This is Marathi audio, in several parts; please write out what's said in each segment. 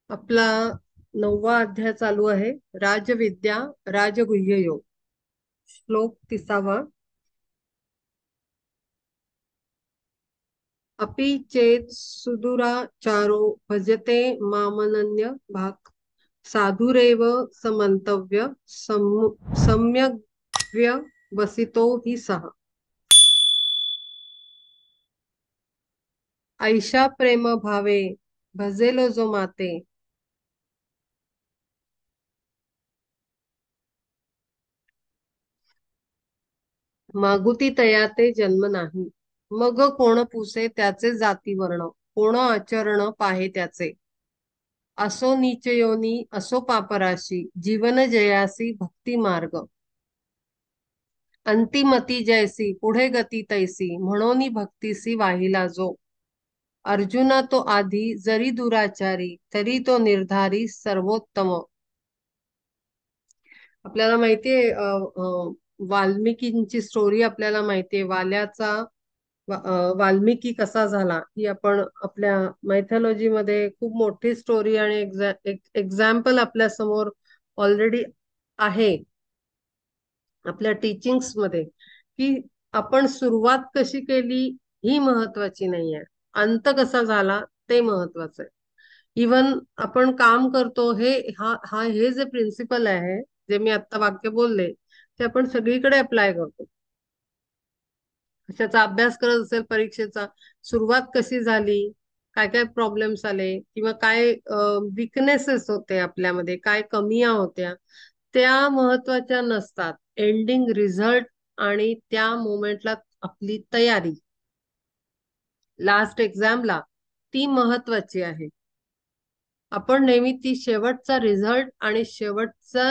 आपला 9वा अध्याय चालू आहे. राजविद्या राजगुह्य योग. श्लोक 30. अपि चेत सुदुराचारो भजते मामनन्य भाग साधुरेव समंतव्य सम्यग्व्य वसितो हि सः. ऐशा प्रेम भावे भजेलो जो माते मागुती तया ते जन्म नाही. मग कोण पुसे त्याचे जाती वर्ण, कोण आचरण पाहे त्याचे. असो नीच योनी असो पापराशी जीवन जयासी भक्ती मार्ग. अंतिमती जैसी पुढे गती तैसी म्हणून भक्तीसी वाहिला जो. अर्जुना तो आधी जरी दुराचारी तरी तो निर्धारी सर्वोत्तम. आपल्याला माहितीये वाल्मिकींची स्टोरी आपल्याला माहितीये. वाल्मिकी कसा झाला ही आपण आपल्या मायथॉलॉजी मध्ये खूप मोठी स्टोरी आणि एक्झाम्पल आपल्या समोर ऑलरेडी आहे आपल्या टीचिंग्स मध्ये. की आपण सुरुवात कशी केली ही महत्वाची नाहीये, अंत कसा झाला ते महत्वाचं आहे. इवन आपण काम करतो हे हा हा हे जे प्रिन्सिपल आहे, जे मी आता वाक्य बोलले, ते आपण सगळीकडे अप्लाय करतो. कशाचा अभ्यास करत असेल परीक्षेचा, सुरुवात कशी झाली, काय काय प्रॉब्लेम्स आले किंवा काय विकनेसेस होते आपल्यामध्ये, काय कमिया होत्या, त्या महत्वाच्या नसतात. एंडिंग रिझल्ट आणि त्या मोमेंटला आपली तयारी लास्ट एक्झामला ती महत्वाची आहे. आपण नेहमी ती शेवटचा रिझल्ट आणि शेवटचा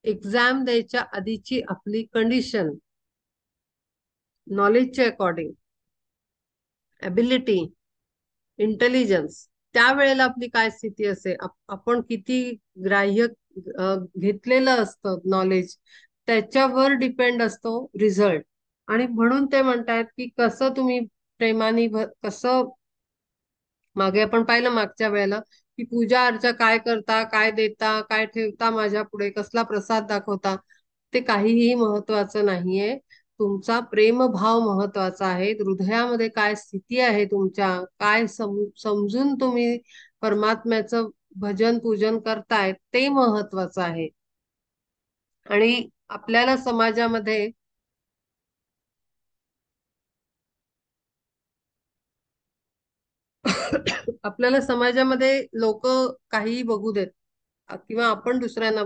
एक्झाम द्यायच्या आधीची आपली कंडिशन, नॉलेजच्या अकॉर्डिंग, एबिलिटी, इंटेलिजन्स, त्यावेळेला आपली काय स्थिती असे, आपण किती ग्राह्य घेतलेलं असतं नॉलेज, त्याच्यावर डिपेंड असतो रिझल्ट. आणि म्हणून ते म्हणतायत की कसं तुम्ही प्रेमाने कसं, मागे आपण पाहिलं मागच्या वेळेला की पूजा अर्चा काय करता, काय देता, काय ठेवता माझ्या पुढे, कसला प्रसाद दाखवता, ते काहीही महत्वाचं नाहीये. तुमचा प्रेमभाव महत्वाचा आहे. हृदयामध्ये काय स्थिती आहे तुमच्या, काय समजून तुम्ही परमात्म्याचं भजन पूजन करताय ते महत्वाचं आहे. आणि आपल्याला समाजामध्ये आपल्याला समाजामध्ये लोक काही बघू देत किंवा आपण दुसऱ्यांना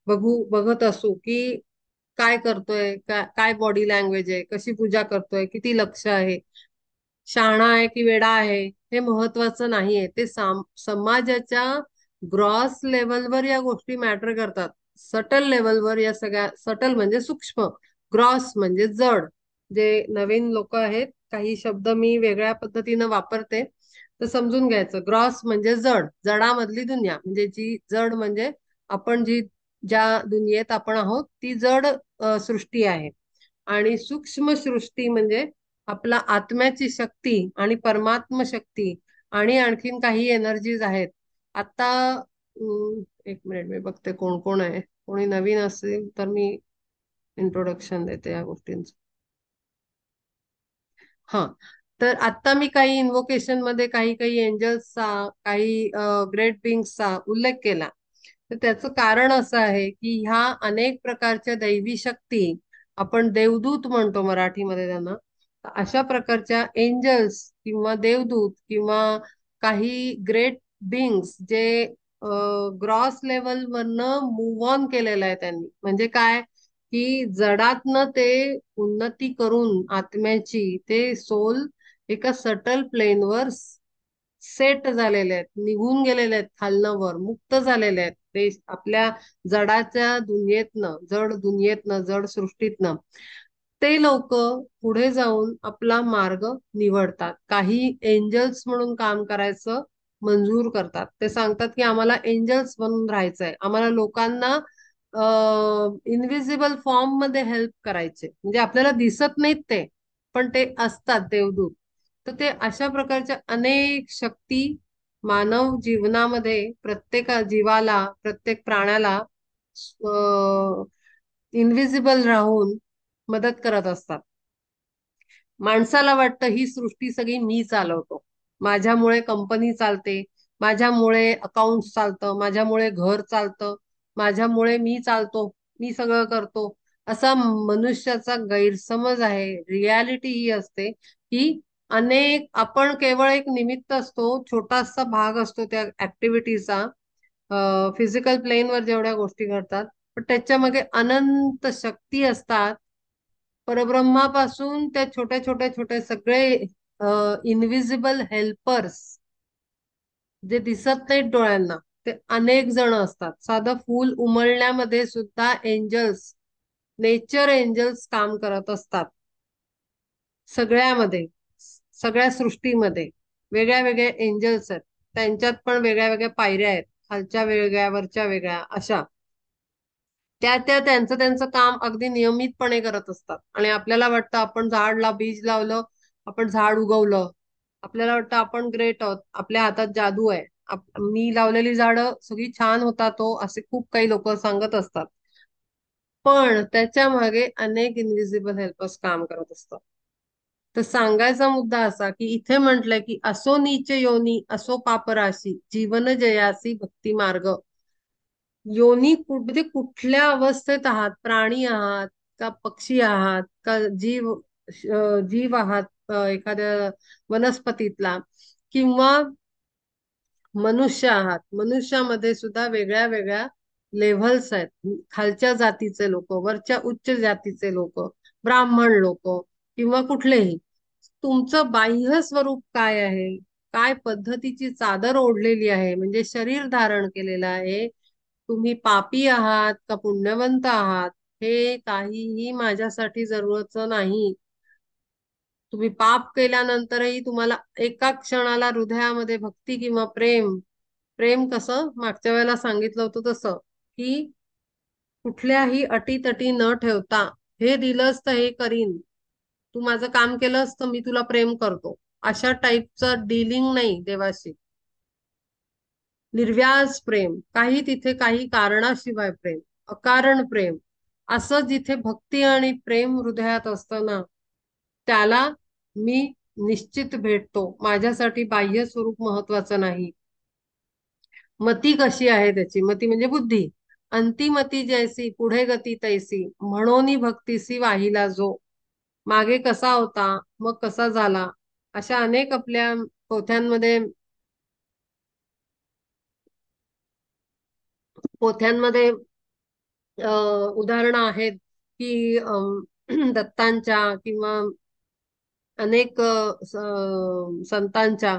बघत असू की काय करतोय, काय बॉडी लँग्वेज आहे, कशी पूजा करतोय, किती लक्ष आहे, शहाणा आहे की वेडा आहे, हे महत्वाचं नाहीये. ते समाजाच्या ग्रॉस लेवलवर या गोष्टी मॅटर करतात. सटल लेवलवर या सगळ्या, सटल म्हणजे सूक्ष्म, ग्रॉस म्हणजे जड. जे नवीन लोक आहेत, काही शब्द मी वेगळ्या पद्धतीनं वापरते तर समजून घ्यायचं. ग्रॉस म्हणजे जड, जडामधली दुनिया, म्हणजे जी जड म्हणजे आपण ज्या दुनियेत आपण आहोत ती जड सृष्टी आहे. आणि सूक्ष्म सृष्टी म्हणजे आपला आत्म्याची शक्ती आणि परमात्म शक्ती आणि आणखीन काही एनर्जीज आहेत. आता एक मिनिट, मी बघते कोण कोण आहे. कोणी नवीन असेल तर मी इंट्रोडक्शन देते या गोष्टींचं. हा, तर आता मी काही इन्व्होकेशन मध्ये काही काही एंजल्सचा, काही ग्रेट बिंग्सचा उल्लेख केला. तर त्याचं कारण असं आहे की ह्या अनेक प्रकारच्या दैवी शक्ती, आपण देवदूत म्हणतो मराठीमध्ये त्यांना, तर अशा प्रकारच्या एंजल्स किंवा देवदूत किंवा काही ग्रेट बिंग्स जे ग्रॉस लेवल वरनं मूव्ह ऑन केलेलं आहे त्यांनी. म्हणजे काय की जडातनं ते उन्नती करून आत्म्याची, ते सोल एका सटल प्लेनवर सेट झालेले आहेत, निघून गेलेले आहेत, खालनं वर मुक्त झालेले आहेत ते आपल्या जडाच्या दुनियेतनं, जड सृष्टीतनं. ते लोक पुढे जाऊन आपला मार्ग निवडतात. काही एंजल्स म्हणून काम करायचं मंजूर करतात. ते सांगतात की आम्हाला एंजल्स बनून राहायचंय, आम्हाला लोकांना इनविजिबल फॉर्म मध्ये हेल्प करायचे, म्हणजे आपल्याला दिसत नाहीत ते, पण ते असतात देवदूत. तर ते अशा प्रकारच्या अनेक शक्ती मानव जीवनामध्ये प्रत्येक जीवाला, प्रत्येक प्राण्याला इनविजिबल राहून मदत करत असतात. माणसाला वाटतं ही सृष्टी सगळी मी चालवतो, माझ्यामुळे कंपनी चालते, माझ्यामुळे अकाउंट चालतं, माझ्यामुळे घर चालतं, माझ्यामुळे मी चालतो, मी सगळं करतो. असा मनुष्याचा गैरसमज आहे. रियालिटी ही असते की आपण केवळ एक निमित्त असतो, छोटासा भाग असतो त्या ऍक्टिव्हिटीचा. फिजिकल प्लेनवर जेवढ्या गोष्टी घडतात, पण त्याच्या मागे अनंत शक्ती असतात. परब्रह्मापासून त्या छोट्या छोट्या छोट्या सगळे इनविजिबल हेल्पर्स, जे दिसत नाहीत डोळ्यांना, ते अनेक जण असतात. साधं फूल उमलण्यामध्ये सुद्धा एंजल्स, नेचर एंजल्स काम करत असतात. सगळ्यामध्ये, सगळ्या सृष्टीमध्ये वेगळ्या वेगळ्या एंजल्स आहेत. त्यांच्यात पण वेगळ्या वेगळ्या पायऱ्या आहेत, खालच्या वेगळ्या, वरच्या वेगळ्या, अशा. त्या त्यांचं त्यांचं काम अगदी नियमितपणे करत असतात. आणि आपल्याला वाटतं आपण बीज लावलं, आपण झाड उगवलं, आपल्याला वाटतं आपण ग्रेट आहोत, आपल्या हातात जादू आहे, मी लावलेली झाडं सगळी छान होतात तो, असे खूप काही लोक सांगत असतात. पण त्याच्या मागे अनेक इनविजिबल हेल्पर्स काम करत असतात. तर सांगायचा मुद्दा असा की इथे म्हटलंय की असो नीच योनी असो पापराशी जीवन जयासी भक्ती मार्ग. योनी म्हणजे कुठल्या अवस्थेत आहात, प्राणी आहात का पक्षी आहात का जीव आहात, एखाद्या वनस्पतीतला, किंवा मनुष्य आहात. मनुष्यामध्ये सुद्धा वेगळ्या वेगळ्या लेव्हल्स आहेत. खालच्या जातीचे लोक, वरच्या उच्च जातीचे लोक, ब्राह्मण लोक, किंवा कुठलेही. तुमचं बाह्य स्वरूप काय आहे, काय पद्धतीची चादर ओढलेली आहे, म्हणजे शरीर धारण केलेलं आहे, तुम्ही पापी आहात का पुण्यवंत आहात, हे काहीही माझ्यासाठी जरूरचं नाही. तुम्ही पाप केल्यानंतरही तुम्हाला एका क्षणाला हृदयामध्ये भक्ती किंवा प्रेम, प्रेम कसं मागच्या वेळेला सांगितलं होतं तसं, की कुठल्याही अटीतटी न ठेवता, हे दिलंस तर हे करीन, तू माझं काम केलंस तर मी तुला प्रेम करतो, अशा टाईपचं डीलिंग नाही देवाशी. निर्व्याज प्रेम, काही तिथे काही कारणाशिवाय प्रेम, अकारण प्रेम, असं जिथे भक्ती आणि प्रेम हृदयात असतं ना, त्याला मी निश्चित भेटतो. माझ्यासाठी बाह्य स्वरूप महत्वाचं नाही. मती कशी आहे त्याची, मती म्हणजे बुद्धी. अंतिमती जैसी पुढे गती तैसी म्हणोनी भक्तीसी वाहिला जो. मागे कसा होता मग कसा झाला, अशा अनेक आपल्या पोथ्यांमध्ये पोथ्यांमध्ये उदाहरणं आहेत की दत्तांच्या किंवा अनेक संतांच्या,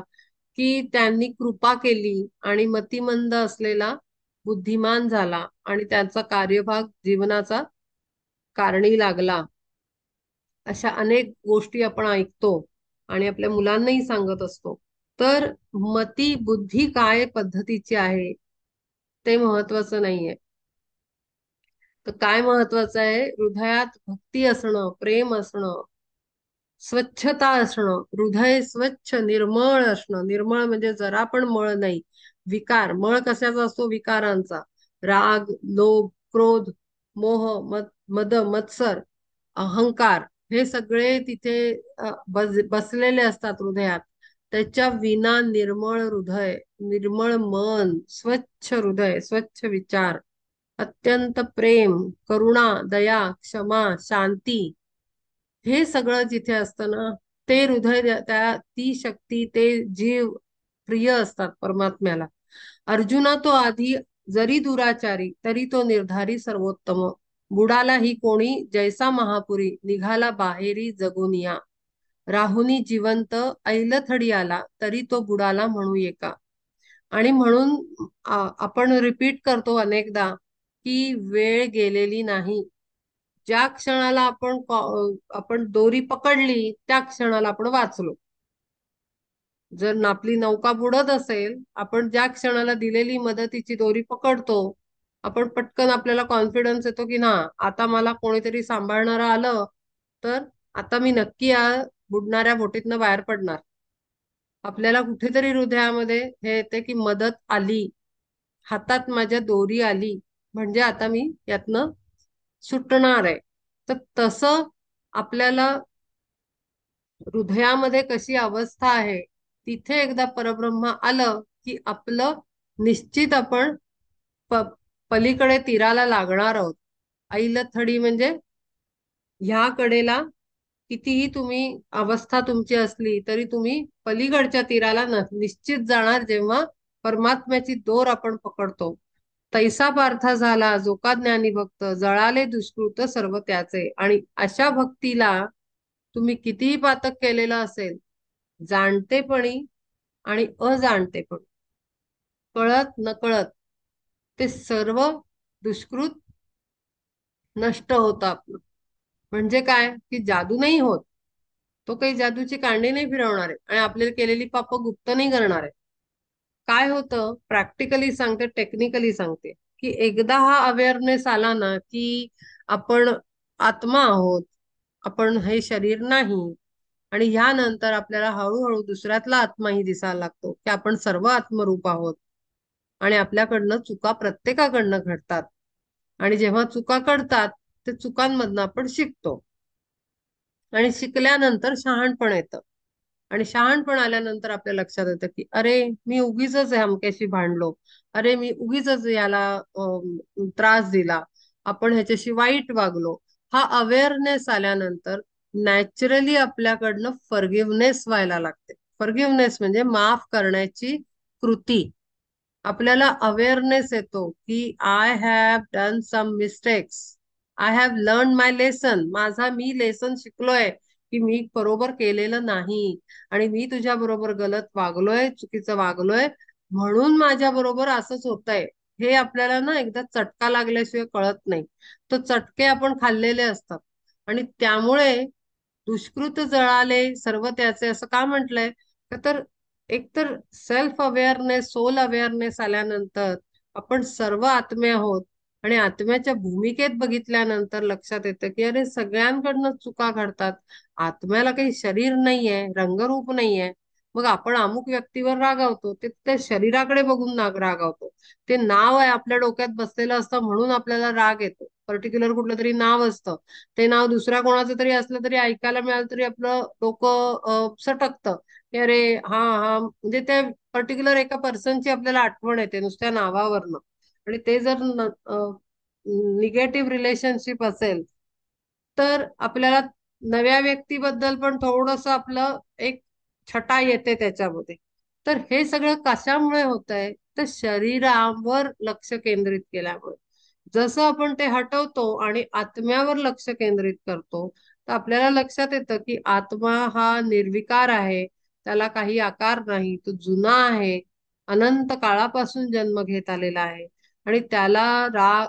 की त्यांनी कृपा केली आणि मतिमंद असलेला बुद्धिमान झाला आणि त्यांचा कार्यभाग जीवनाचा कारणी लागला. अशा अनेक गोष्टी आपण ऐकतो आणि आपल्या मुलांनाही सांगत असतो. तर मती बुद्धी काय पद्धतीची आहे ते महत्वाचं नाहीये. तर काय महत्वाचं आहे, हृदयात भक्ती असणं, प्रेम असणं, स्वच्छता असणं, हृदय स्वच्छ निर्मळ असणं. निर्मळ म्हणजे जरा पण मळ नाही. मळ कशाचा असतो, विकारांचा. राग, लोभ, क्रोध, मोह, मद, मत्सर, अहंकार, हे सगळे तिथे बसलेले असतात हृदयात. त्याच्या विना निर्मळ हृदय, निर्मळ मन, स्वच्छ हृदय, स्वच्छ विचार, अत्यंत प्रेम, करुणा, दया, क्षमा, शांती, हे सगळं जिथे असतं ना, ते हृदय, ती शक्ती, ते जीव प्रिय असतात परमात्म्याला. अर्जुना तो आधी जरी दुराचारी तरी तो निर्धारी सर्वोत्तम. बुडाला ही कोणी जैसा महापुरी निघाला बाहेरी जगुनिया. राहुनी जिवंत ऐलथडी आला तरी तो बुडाला म्हणू एका. आणि म्हणून आपण रिपीट करतो अनेकदा की वेळ गेलेली नाही. ज्या क्षणाला आपण दोरी पकडली त्या क्षणाला आपण वाचलो. जर आपली नौका बुडत असेल, आपण ज्या क्षणाला दिलेली मदतीची दोरी पकडतो, आपण पटकन, आपल्याला कॉन्फिडन्स येतो की ना, आता मला कोणीतरी सांभाळणारं आलं तर आता मी नक्की या बुडणाऱ्या बोटीतनं बाहेर पडणार. आपल्याला कुठेतरी हृदयामध्ये हे येते की मदत आली, हातात माझ्या दोरी आली, म्हणजे आता मी यातनं सुटणार आहे. तर तसं आपल्याला हृदयामध्ये कशी अवस्था आहे, तिथे एकदा परब्रह्म आलं की आपलं निश्चित आपण प पलीकडे तीराला लागणार आहोत. ऐल थडी म्हणजे ह्या कडेला कितीही तुम्ही अवस्था तुमची असली तरी तुम्ही पलीकडच्या तीराला निश्चित जाणार, जेव्हा परमात्म्याची दोर आपण पकडतो. तैसा पार्था झाला जो का ज्ञानी भक्त, जळाले दुष्कृत सर्व त्याचे. आणि अशा भक्तीला तुम्ही कितीही पातक केलेलं असेल, जाणतेपणी आणि अजाणतेपणी, कळत नकळत, ते सर्व दुष्कृत नष्ट होतं आपलं. म्हणजे काय की जादू नाही होत, तो काही जादूची कांडी नाही फिरवणार आहे आणि आपल्याला केलेली पाप गुप्त नाही करणार आहे. काय होतं, प्रॅक्टिकली सांगते, टेक्निकली सांगते, की एकदा हा अवेअरनेस आला ना की आपण आत्मा आहोत, आपण हे शरीर नाही. आणि ह्यानंतर आपल्याला हळूहळू दुसऱ्यातला आत्माही दिसायला लागतो की आपण सर्व आत्मरूप आहोत. आणि आपल्याकडनं चुका प्रत्येकाकडनं घडतात. आणि जेव्हा चुका घडतात, ते चुकांमधनं आपण शिकतो. आणि शिकल्यानंतर शहाणपण येतं. आणि शहाणपण आल्यानंतर आपल्या लक्षात येतं की अरे, मी उगीच अमक्याशी भांडलो, अरे मी उगीच याला त्रास दिला, आपण ह्याच्याशी वाईट वागलो. हा अवेअरनेस आल्यानंतर नॅचरली आपल्याकडनं फॉरगिव्हनेस व्हायला लागते. फॉरगिव्हनेस म्हणजे माफ करण्याची कृती. आपल्याला अवेअरनेस येतो की I have done some mistakes, I have learn my lesson. माझा मी लेसन शिकलोय की मी बरोबर केलेलं नाही, आणि मी तुझ्या बरोबर गलत वागलोय, चुकीचं वागलोय, म्हणून माझ्या बरोबर असंच होतंय. हे आपल्याला ना एकदा चटका लागल्याशिवाय कळत नाही. तो चटके आपण खाल्लेले असतात. आणि त्यामुळे दुष्कृत जळाले सर्व त्याचे, असं का म्हटलंय? का तर एकतर सेल्फ अवेअरनेस, सोल अवेअरनेस आल्यानंतर आपण सर्व आत्मे आहोत. आणि आत्म्याच्या भूमिकेत बघितल्यानंतर लक्षात येतं की अरे, सगळ्यांकडनं चुका घडतात. आत्म्याला काही शरीर नाहीये, रंगरूप नाहीये. मग आपण अमुक व्यक्तीवर रागावतो, ते त्या शरीराकडे बघून रागावतो. ते नाव आहे आपल्या डोक्यात बसलेलं असतं म्हणून आपल्याला राग येतो. पर्टिक्युलर कुठलं तरी नाव असतं, ते नाव दुसऱ्या कोणाचं तरी असलं तरी ऐकायला मिळालं तरी आपलं डोकं सटकतं की अरे, हा हा, म्हणजे त्या पर्टिक्युलर एका पर्सनची आपल्याला आठवण येते नुसत्या नावावरनं. आणि ते जर निगेटिव्ह रिलेशनशिप असेल, तर आपल्याला नव्या व्यक्तीबद्दल पण थोडस आपलं एक छटा येते त्याच्यामध्ये. तर हे सगळं कशामुळे होत आहे? तर शरीरावर लक्ष केंद्रित केल्यामुळे. जसं आपण ते हटवतो आणि आत्म्यावर लक्ष केंद्रित करतो, तर आपल्याला लक्षात येतं की आत्मा हा निर्विकार आहे, त्याला काही आकार नाही, तो जुना आहे, अनंत काळापासून जन्म घेत आलेला आहे. आणि त्याला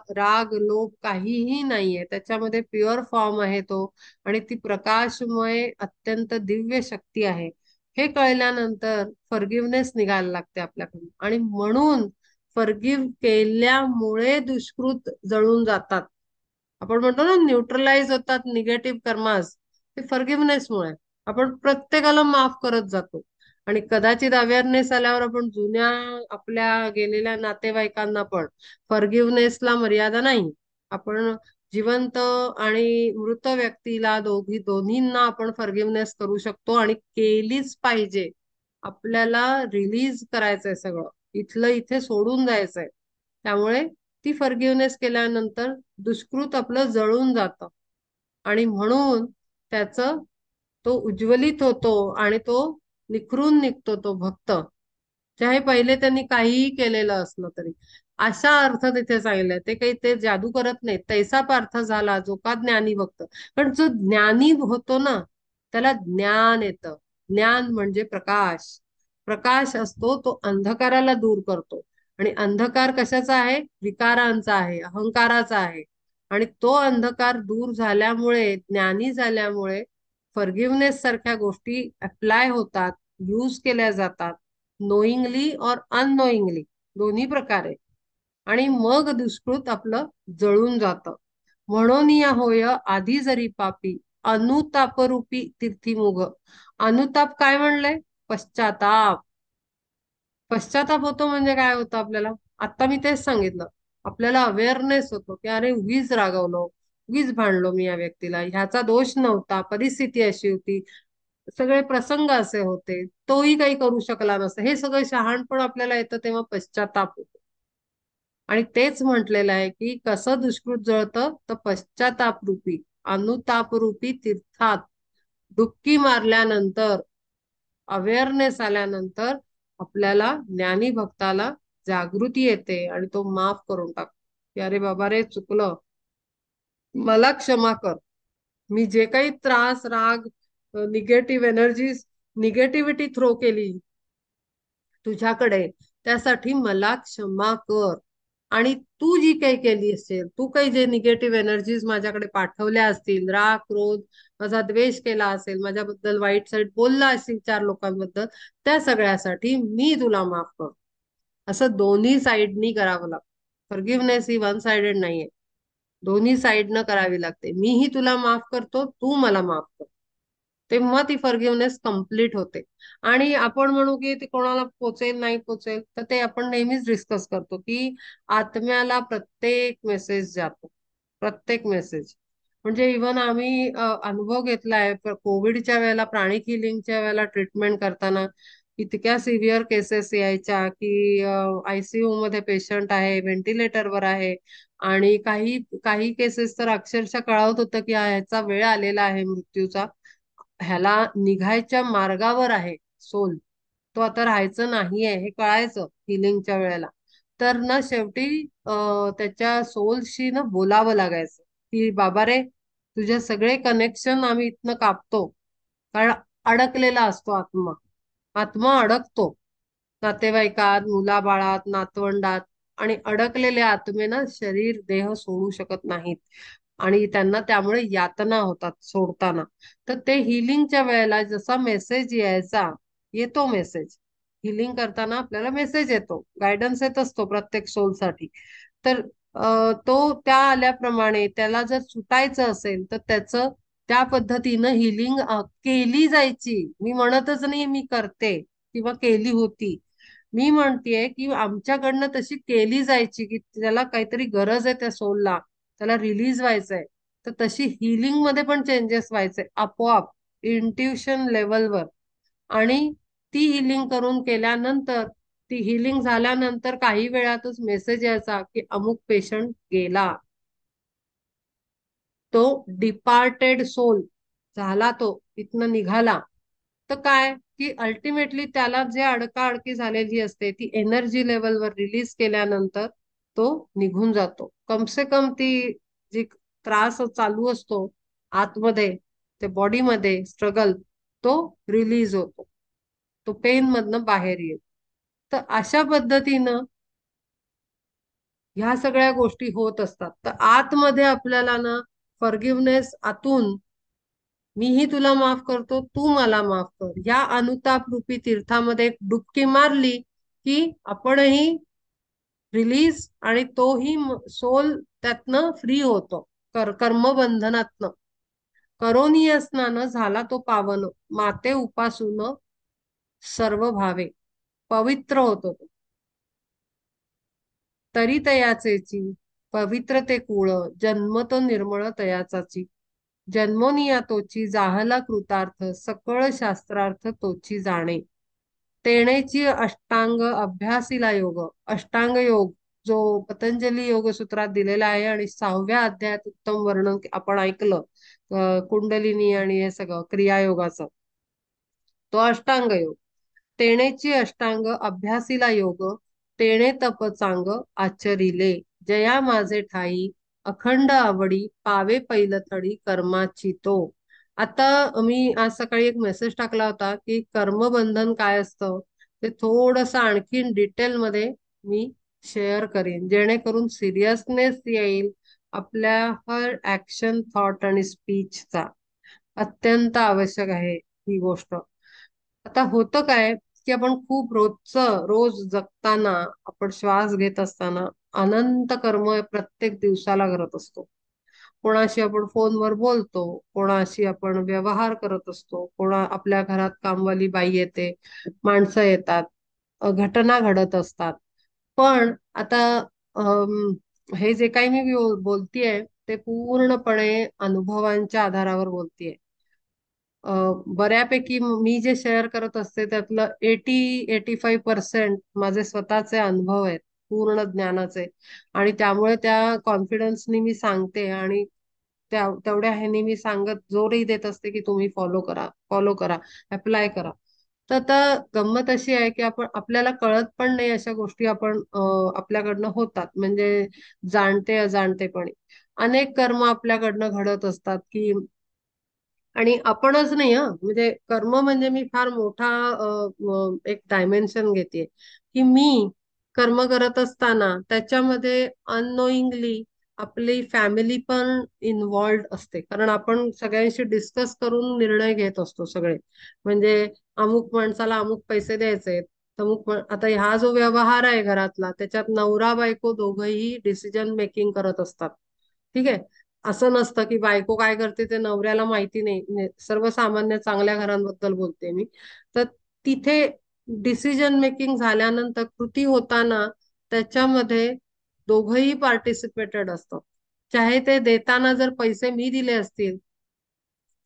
राग लोभ काहीही नाहीये, त्याच्यामध्ये प्युअर फॉर्म आहे तो. आणि ती प्रकाशमय अत्यंत दिव्य शक्ती आहे. हे कळल्यानंतर फॉरगिव्हनेस निघायला लागते आपल्याकडून. आणि म्हणून फॉरगिव्ह केल्यामुळे दुष्कृत जळून जातात. आपण म्हणतो ना, न्यूट्रलाइज होतात निगेटिव्ह कर्मास, ते फॉरगिव्हनेसमुळे. आपण प्रत्येकाला माफ करत जातो. आणि कदाचित अवेअरनेस आल्यावर आपण जुन्या आपल्या गेलेल्या नातेवाईकांना पण, फॉरगिव्हनेसला मर्यादा नाही. आपण जिवंत आणि मृत व्यक्तीला, दोन्हींना आपण फॉरगिव्हनेस करू शकतो आणि केलीच पाहिजे. आपल्याला रिलीज करायचंय सगळं, इथलं इथे सोडून जायचंय. त्यामुळे ती फॉरगिव्हनेस केल्यानंतर दुष्कृत आपलं जळून जातं. आणि म्हणून त्याचं तो उज्ज्वलित होतो आणि तो निखरून निघतो तो भक्त, चाहे पहिले त्यांनी काहीही केलेलं असलं तरी. असा अर्थ तिथे सांगितलाय. ते काही ते जादू करत नाही. तैसा पार्थ झाला जो का ज्ञानी भक्त. पण जो ज्ञानी होतो ना, त्याला ज्ञान येतं. ज्ञान म्हणजे प्रकाश. प्रकाश असतो तो अंधकाराला दूर करतो. आणि अंधकार कशाचा आहे? विकारांचा आहे, अहंकाराचा आहे. आणि तो अंधकार दूर झाल्यामुळे, ज्ञानी झाल्यामुळे, फॉरगिव्हनेस सारख्या गोष्टी अप्लाय होतात, यूज केल्या जातात, नोईंगली और अननोईंगली, दोन्ही प्रकारे. आणि मग दुष्कृत आपलं जळून जातं. म्हणून या होय आधी जरी पापी, अनुतापरूपी तीर्थी मुग. अनुताप काय म्हणलंय? पश्चाताप. पश्चाताप होतो म्हणजे काय होतं आपल्याला? आता मी तेच सांगितलं. आपल्याला अवेअरनेस होतो की अरे उगीच रागवलो, उगीच भांडलो मी या व्यक्तीला, ह्याचा दोष नव्हता, परिस्थिती अशी होती, सगळे प्रसंग असे होते, तोही काही करू शकला नसता. हे सगळं शहाणपण आपल्याला येतं तेव्हा पश्चाताप होतो. आणि तेच म्हटलेलं आहे की कसं दुष्कृत जळतं तर पश्चाताप रूपी, अनुताप रूपी तीर्थात डुबकी मारल्यानंतर, अवेअरनेस आल्यानंतर आपल्याला ज्ञानी भक्ताला जागृती येते आणि तो माफ करून टाकतो की अरे बाबा रे चुकलं, मला क्षमा कर. मी जे काही त्रास, राग, निगेटिव्ह एनर्जीज, निगेटिव्हिटी थ्रो केली तुझ्याकडे, त्यासाठी मला क्षमा कर. आणि तू जी काही केली असेल, तू काही जे निगेटिव्ह एनर्जीज माझ्याकडे पाठवल्या असतील, राग, क्रोध, माझा द्वेष केला असेल, माझ्याबद्दल वाईट साईट बोलला असेल चार लोकांबद्दल, त्या सगळ्यासाठी मी तुला माफ कर. असं दोन्ही साईडनी करावं लागतं. फॉरगिव्हनेस ही वन साइडेड नाहीये, दोन्ही साईडनं करावी लागते. मीही तुला माफ करतो, तू मला माफ कर. तेव्हा ती फॉरगिव्हनेस कम्प्लीट होते. आणि आपण म्हणू की ते कोणाला पोचेल नाही पोचेल, तर ते आपण नेहमीच डिस्कस करतो की आत्म्याला प्रत्येक मेसेज जातो, प्रत्येक मेसेज. म्हणजे इव्हन आम्ही अनुभव घेतलाय कोविडच्या वेळेला, प्राणिक हिलिंगच्या वेळेला ट्रीटमेंट करताना इतक्या सिव्हिअर केसेस यायच्या की आयसीयू मध्ये पेशंट आहे, व्हेंटिलेटरवर आहे, आणि काही काही केसेस तर अक्षरशः कळवत होतं की ह्याचा वेळ आलेला आहे मृत्यूचा, ह्याला निघायच्या मार्गावर आहे सोल, तो आता राहायचं नाहीये हे कळायचं हिलिंगच्या वेळेला. तर ना शेवटी त्याच्या सोलशी ना बोलावं लागायचं की बाबा रे, तुझे सगळे कनेक्शन आम्ही इथनं कापतो. कारण अडकलेला असतो आत्मा, आत्मा अडकतो नातेवाईकात, मुलाबाळात, नातवंडात. आणि अडकलेले आत्मे ना शरीर देह सोडू शकत नाहीत, आणि त्यांना त्यामुळे यातना होतात सोडताना. तर ते हिलिंगच्या वेळेला जसा मेसेज यायचा, येतो मेसेज, हिलिंग करताना आपल्याला मेसेज येतो, गायडन्स येत असतो प्रत्येक सोलसाठी. तर तो त्या आल्याप्रमाणे त्याला जर सुटायचं असेल तर त्याचं त्या पद्धतीनं हिलिंग केली जायची. मी म्हणतच नाही मी करते किंवा केली होती, मी म्हणतेय की आमच्याकडनं तशी केली जायची की त्याला काहीतरी गरज आहे त्या सोलला, त्याला रिलीज व्हायचंय. तर तशी हिलिंग मध्ये पण चेंजेस व्हायचे आपोआप, इंट्युशन लेवलवर. आणि ती हिलिंग करून केल्यानंतर, ती हिलिंग झाल्यानंतर काही वेळातच मेसेज यायचा की अमुक पेशंट गेला, तो डिपार्टेड सोल झाला, तो इथनं निघाला. तर काय की अल्टिमेटली त्याला जे अडकाअडकी झालेली असते ती एनर्जी लेवलवर रिलीज केल्यानंतर तो निघून जातो. कमसे कम ती जी त्रास चालू असतो आतमध्ये, ते बॉडीमध्ये स्ट्रगल, तो रिलीज होतो, तो पेन मधनं बाहेर येतो. तर अशा पद्धतीनं ह्या सगळ्या गोष्टी होत असतात. तर आतमध्ये आपल्याला ना फॉरगिव्हनेस आतून, मीही तुला माफ करतो, तू मला माफ कर, या अनुताप रूपी तीर्थामध्ये एक डुबकी मारली की आपणही रिलीज, आणि तोही सोल त्यातनं फ्री होतो कर्मबंधनातनं. करोनी स्नान झाला तो पावन, माते उपासून सर्व भावे, पवित्र होतो तो. तरी तयाचेची पवित्र ते कुळ, जन्मतो निर्मळ तयाचाची. जन्मोनिया तोची जाहला कृतार्थ, सकळ शास्त्रार्थ तोची जाणे. तेणेची अष्टांग अभ्यासीला योग, अष्टांग योग जो पतंजली योग सूत्रात दिलेला आहे, आणि 6व्या अध्यायात उत्तम वर्णन आपण ऐकलं कुंडलिनी आणि हे सगळं क्रियायोगाचं, तो अष्टांग योग. तेणेची अष्टांग अभ्यासीला योग, तेणे तप चांग आचरिले. जया माझे ठाई अखंड आवडी, पावे पैलथडी कर्माची तो. आता मी आज सकाळी एक मेसेज टाकला होता की कर्मबंधन काय असतं ते थोडस आणखीन डिटेल मध्ये मी शेअर करीन, जेणेकरून सिरियसनेस येईल आपल्या हर ऍक्शन, थॉट आणि स्पीचचा. अत्यंत आवश्यक आहे ही गोष्ट. आता होतं काय की आपण खूप रोज जगताना, आपण श्वास घेत असताना अनंत कर्म प्रत्येक दिवसाला करत असतो. कोणाशी आपण फोनवर बोलतो, कोणाशी आपण व्यवहार करत असतो, आपल्या घरात कामवाली बाई येते, माणसं येतात, घटना घडत असतात. पण आता अम, हे जे काही मी बोलतीये ते पूर्णपणे अनुभवांच्या आधारावर बोलतीये. अ, बऱ्यापैकी मी जे शेअर करत असते त्यातलं 85% माझे स्वतःचे अनुभव आहेत, पूर्ण ज्ञानाचे. आणि त्यामुळे त्या कॉन्फिडन्सनी मी सांगते आणि तेवढ्या ह्यानी मी सांगत जोरही देत असते की तुम्ही फॉलो करा, अप्लाय करा. तर आता गंमत अशी आहे की आपल्याला कळत पण नाही अशा गोष्टी आपल्याकडनं होतात, म्हणजे जाणते अजाणतेपणी अनेक कर्म आपल्याकडनं घडत असतात की. आणि आपणच नाही, म्हणजे कर्म म्हणजे मी फार मोठा एक डायमेन्शन घेते की मी कर्म करत असताना त्याच्यामध्ये अननोईंगली आपली फॅमिली पण इन्व्हॉल्ड असते, कारण आपण सगळ्यांशी डिस्कस करून निर्णय घेत असतो सगळे. म्हणजे अमुक माणसाला अमुक पैसे द्यायचे, आता हा जो व्यवहार आहे घरातला त्याच्यात नवरा बायको दोघंही डिसिजन मेकिंग करत असतात. ठीक आहे. असं नसतं की बायको काय करते ते नवऱ्याला माहिती नाही, सर्वसामान्य चांगल्या घरांबद्दल बोलते मी. तर तिथे डिसिजन मेकिंग झाल्यानंतर कृती होताना त्याच्यामध्ये दोघंही पार्टिसिपेटेड असतात. चाहे ते देताना जर पैसे मी दिले असतील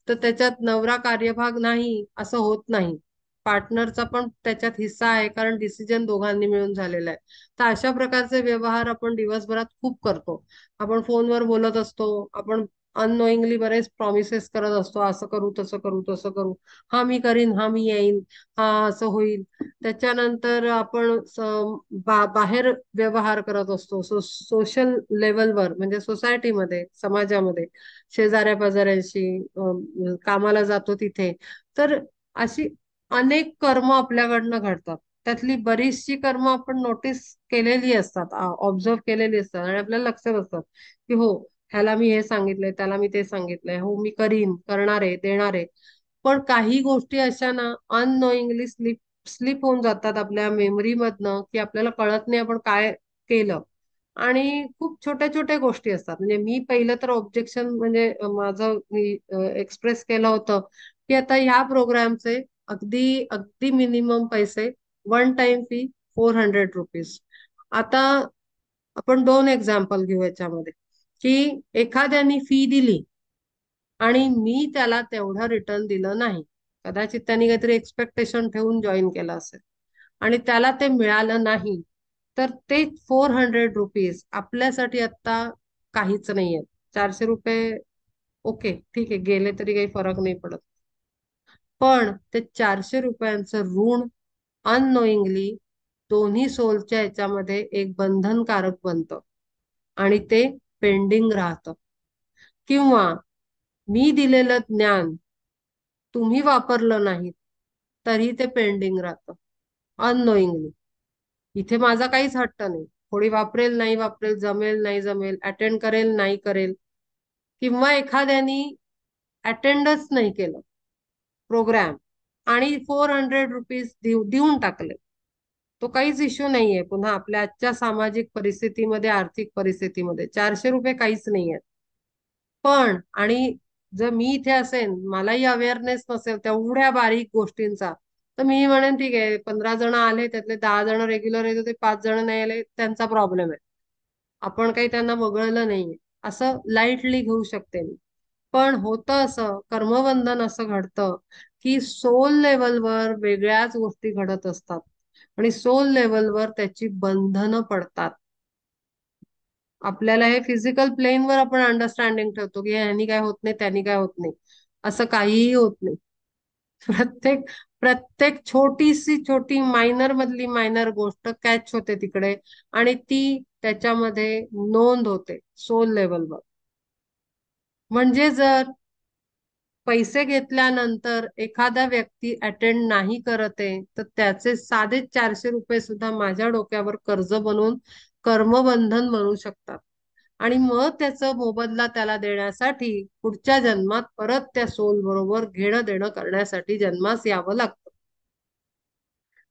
तर त्याच्यात नवरा कार्यभाग नाही असं होत नाही, पार्टनरचा पण त्याच्यात हिस्सा आहे, कारण डिसिजन दोघांनी मिळून झालेला आहे. तर अशा प्रकारचे व्यवहार आपण दिवसभरात खूप करतो. आपण फोनवर बोलत असतो, आपण अननोईंगली बरेच प्रॉमिसेस करत असतो, असं करू तसं करू तसं करू, हा मी करीन, हा मी येईन, हा असं होईल. त्याच्यानंतर आपण बाहेर व्यवहार करत असतो, सोशल लेवलवर, म्हणजे सोसायटीमध्ये, समाजामध्ये, शेजाऱ्या पाजाऱ्यांशी, कामाला जातो तिथे. तर अशी अनेक कर्म आपल्याकडनं घडतात. त्यातली बरीचशी कर्म आपण नोटीस केलेली असतात, ऑब्झर्व केलेली असतात, आणि आपल्याला लक्षात असतात की हो, ह्याला मी हे सांगितलंय, त्याला मी ते सांगितलंय, हो मी करणार आहे, देणार आहे. पण काही गोष्टी अशा ना अननोईंगली स्लिप स्लिप होऊन जातात आपल्या मेमरी मधनं, की आपल्याला कळत नाही आपण काय केलं. आणि खूप छोट्या छोट्या गोष्टी असतात. म्हणजे मी पहिलं तर ऑब्जेक्शन, म्हणजे माझं मी एक्सप्रेस केलं होतं की आता ह्या प्रोग्रामचे अगदी अगदी मिनिमम पैसे, वन टाइम फी ₹400. आता आपण दोन एक्झाम्पल घेऊ याच्यामध्ये, की एखाद्यानी फी दिली आणि मी त्याला तेवढं रिटर्न दिलं नाही. कदाचित त्यांनी काहीतरी एक्सपेक्टेशन ठेवून जॉईन केलं असेल आणि त्याला ते मिळालं नाही. तर ते ₹400 आपल्यासाठी आता काहीच नाहीये. ₹400 ओके, ठीक आहे, गेले तरी काही फरक नाही पडत. पण ते ₹400 ऋण अननोईंगली दोन्ही सोलच्या याच्यामध्ये एक बंधनकारक बनतं आणि ते पेंडिंग राहतं. किंवा मी दिलेलं ज्ञान तुम्ही वापरलं नाही तरी ते पेंडिंग राहतं अननोईंगली. इथे माझा काहीच हट्ट नाही, थोडी वापरेल नाही वापरेल, जमेल नाही जमेल, अटेंड करेल नाही करेल. किंवा एखाद्यानी अटेंडच नाही केलं प्रोग्राम आणि ₹400 देऊन टाकले, तो काहीच इश्यू नाहीये. पुन्हा आपल्या आजच्या सामाजिक परिस्थितीमध्ये, आर्थिक परिस्थितीमध्ये ₹400 काहीच नाहीये. पण आणि जर मी इथे असेन, मलाही अवेअरनेस नसेल तेवढ्या बारीक गोष्टींचा, तर मी म्हणेन ठीक आहे, 15 जण आले त्यातले 10 जण रेग्युलर येतो, ते 5 जण नाही आले त्यांचा प्रॉब्लेम आहे, आपण काही त्यांना वगळलं नाहीये, असं लाईटली घेऊ शकते मी. पण होतं असं, कर्मबंधन असं घडतं की सोल लेवलवर वेगळ्याच गोष्टी घडत असतात आणि सोल लेवलवर त्याची बंधनं पडतात. आपल्याला हे फिजिकल प्लेनवर आपण अंडरस्टँडिंग ठेवतो की ह्यानी काय होत नाही, त्यांनी काय होत नाही, असं काहीही होत नाही. प्रत्येक प्रत्येक छोटीशी छोटी मायनर मधली मायनर गोष्ट कॅच होते तिकडे आणि ती त्याच्यामध्ये नोंद होते सोल लेवलवर. म्हणजे जर पैसे घेतल्यानंतर एखादा व्यक्ती अटेंड नाही करत आहे, तर त्याचे साधे ₹400 सुद्धा माझ्या डोक्यावर कर्ज बनून कर्मबंधन बनू शकतात. आणि मग त्याचा मोबदला त्याला देण्यासाठी पुढच्या जन्मात परत त्या सोल बरोबर घेणं देणं करण्यासाठी जन्मास यावं लागतं.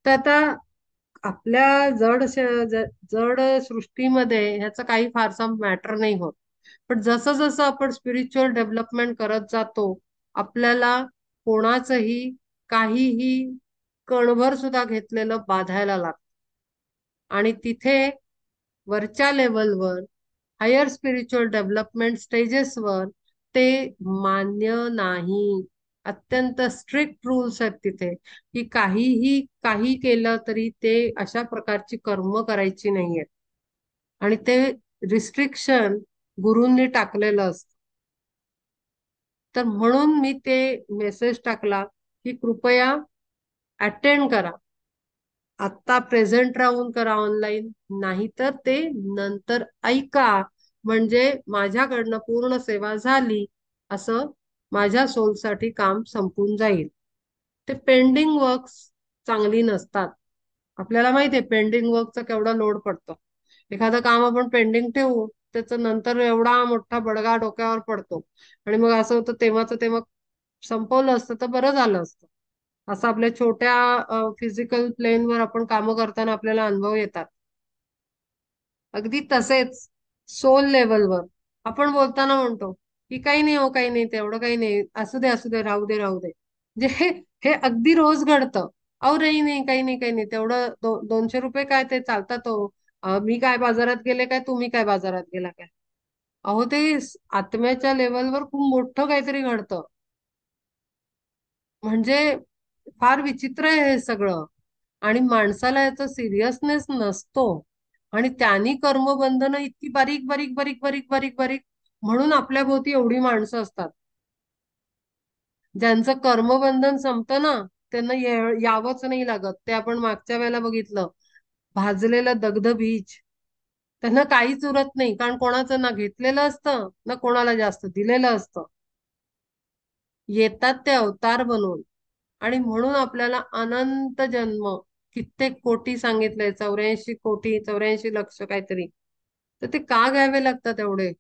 तर आता आपल्या जड सृष्टीमध्ये ह्याचा काही फारसा मॅटर नाही होत. पण जसं जसं आपण स्पिरिच्युअल डेव्हलपमेंट करत जातो, आपल्याला कोणाचंही काहीही कणभर सुद्धा घेतलेलं बाधायला लागतं. आणि तिथे वरच्या लेवलवर, हायर स्पिरिच्युअल डेव्हलपमेंट स्टेजेसवर ते मान्य नाही. अत्यंत स्ट्रिक्ट रूल्स आहेत तिथे, की काहीही काही केलं तरी ते अशा प्रकारची कर्म करायची नाहीयेत. आणि ते रिस्ट्रिक्शन गुरूंनी टाकलेलं असतं. तर म्हणून मी ते मेसेज टाकला की कृपया अटेंड करा. आत्ता प्रेझेंट राहून करा ऑनलाईन, नाहीतर ते नंतर ऐका. म्हणजे माझ्याकडनं पूर्ण सेवा झाली असं माझ्या सोलसाठी काम संपून जाईल. ते पेंडिंग वर्क्स चांगली नसतात. आपल्याला माहितीये पेंडिंग वर्कचा केवढा लोड पडतो. एखादं काम आपण पेंडिंग ठेवू, त्याचं नंतर एवढा मोठा बडगा डोक्यावर पडतो. आणि मग असं होतं तेव्हाच तेव्हा संपवलं असतं तर बरं झालं असतं. असं आपल्या छोट्या फिजिकल प्लेनवर आपण कामं करताना आपल्याला अनुभव येतात. अगदी तसेच सोल लेवलवर आपण बोलताना म्हणतो की काही नाही हो, काही नाही, तेवढं काही नाही, असू दे असू दे, राहू दे राहू दे. जे हे अगदी रोज घडतं. अहो नाही नाही, काही नाही, काही नाही, तेवढं 200 रुपये काय ते चालतात हो. मी काय बाजारात गेले काय, तुम्ही काय बाजारात गेला काय. अहो ते आत्म्याच्या लेवलवर खूप मोठं काहीतरी घडतं. म्हणजे फार विचित्र आहे हे सगळं. आणि माणसाला याचा सिरियसनेस नसतो. आणि त्यांनी कर्मबंधनं इतकी बारीक बारीक बारीक बारीक बारीक बारीक, म्हणून आपल्या भोवती एवढी माणसं असतात ज्यांचं कर्मबंधन संपतं ना, त्यांना यावंच नाही लागत. ते आपण मागच्या वेळेला बघितलं, भाजलेलं दग्ध बीज. त्यांना काहीच उरत नाही, कारण कोणाचं ना घेतलेलं असतं ना कोणाला जास्त दिलेलं असतं. येतात ते अवतार बनवून. आणि म्हणून आपल्याला अनंत जन्म, कित्येक कोटी सांगितलंय, 84 कोटी, 84 लक्ष काहीतरी. तर ते का घ्यावे लागतात एवढे?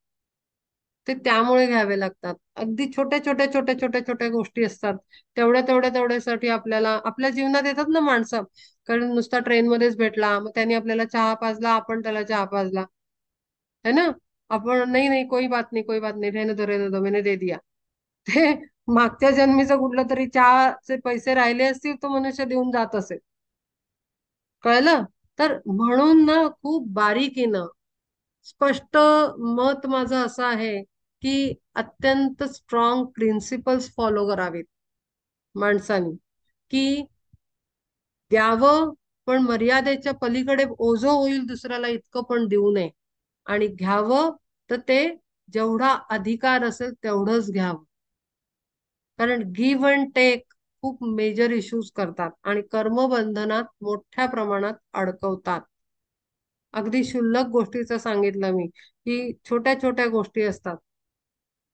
ते त्यामुळे घ्यावे लागतात. अगदी छोट्या छोट्या छोट्या छोट्या छोट्या गोष्टी असतात. तेवढ्या तेवढ्या तेवढ्यासाठी आपल्याला आपल्या जीवनात येतात ना माणसं. कारण नुसता ट्रेनमध्येच भेटला, मग त्यांनी आपल्याला चहा पाजला, आपण त्याला चहा पाजला, है ना. आपण नाही नाही, कोई बात नहीं, कोई बात नहीं, रहने दो मैंने दे दिया. ते मागच्या जन्मीचं कुठलं तरी चहाचे पैसे राहिले असतील, तो मनुष्य देऊन जात असेल. कळलं. तर म्हणून ना खूप बारीकीनं स्पष्ट मत माझं असं आहे की अत्यंत स्ट्रॉंग प्रिन्सिपल्स फॉलो करावेत माणसानी. की द्यावं, पण मर्यादेच्या पलीकडे ओझं होईल दुसऱ्याला इतकं पण देऊ नये. आणि घ्यावं तर ते जेवढा अधिकार असेल तेवढंच घ्यावं. कारण गिव्ह अँड टेक खूप मेजर इश्यूज करतात आणि कर्मबंधनात मोठ्या प्रमाणात अडकवतात. अगदी क्षुल्लक गोष्टीचं सांगितलं मी, की छोट्या छोट्या गोष्टी असतात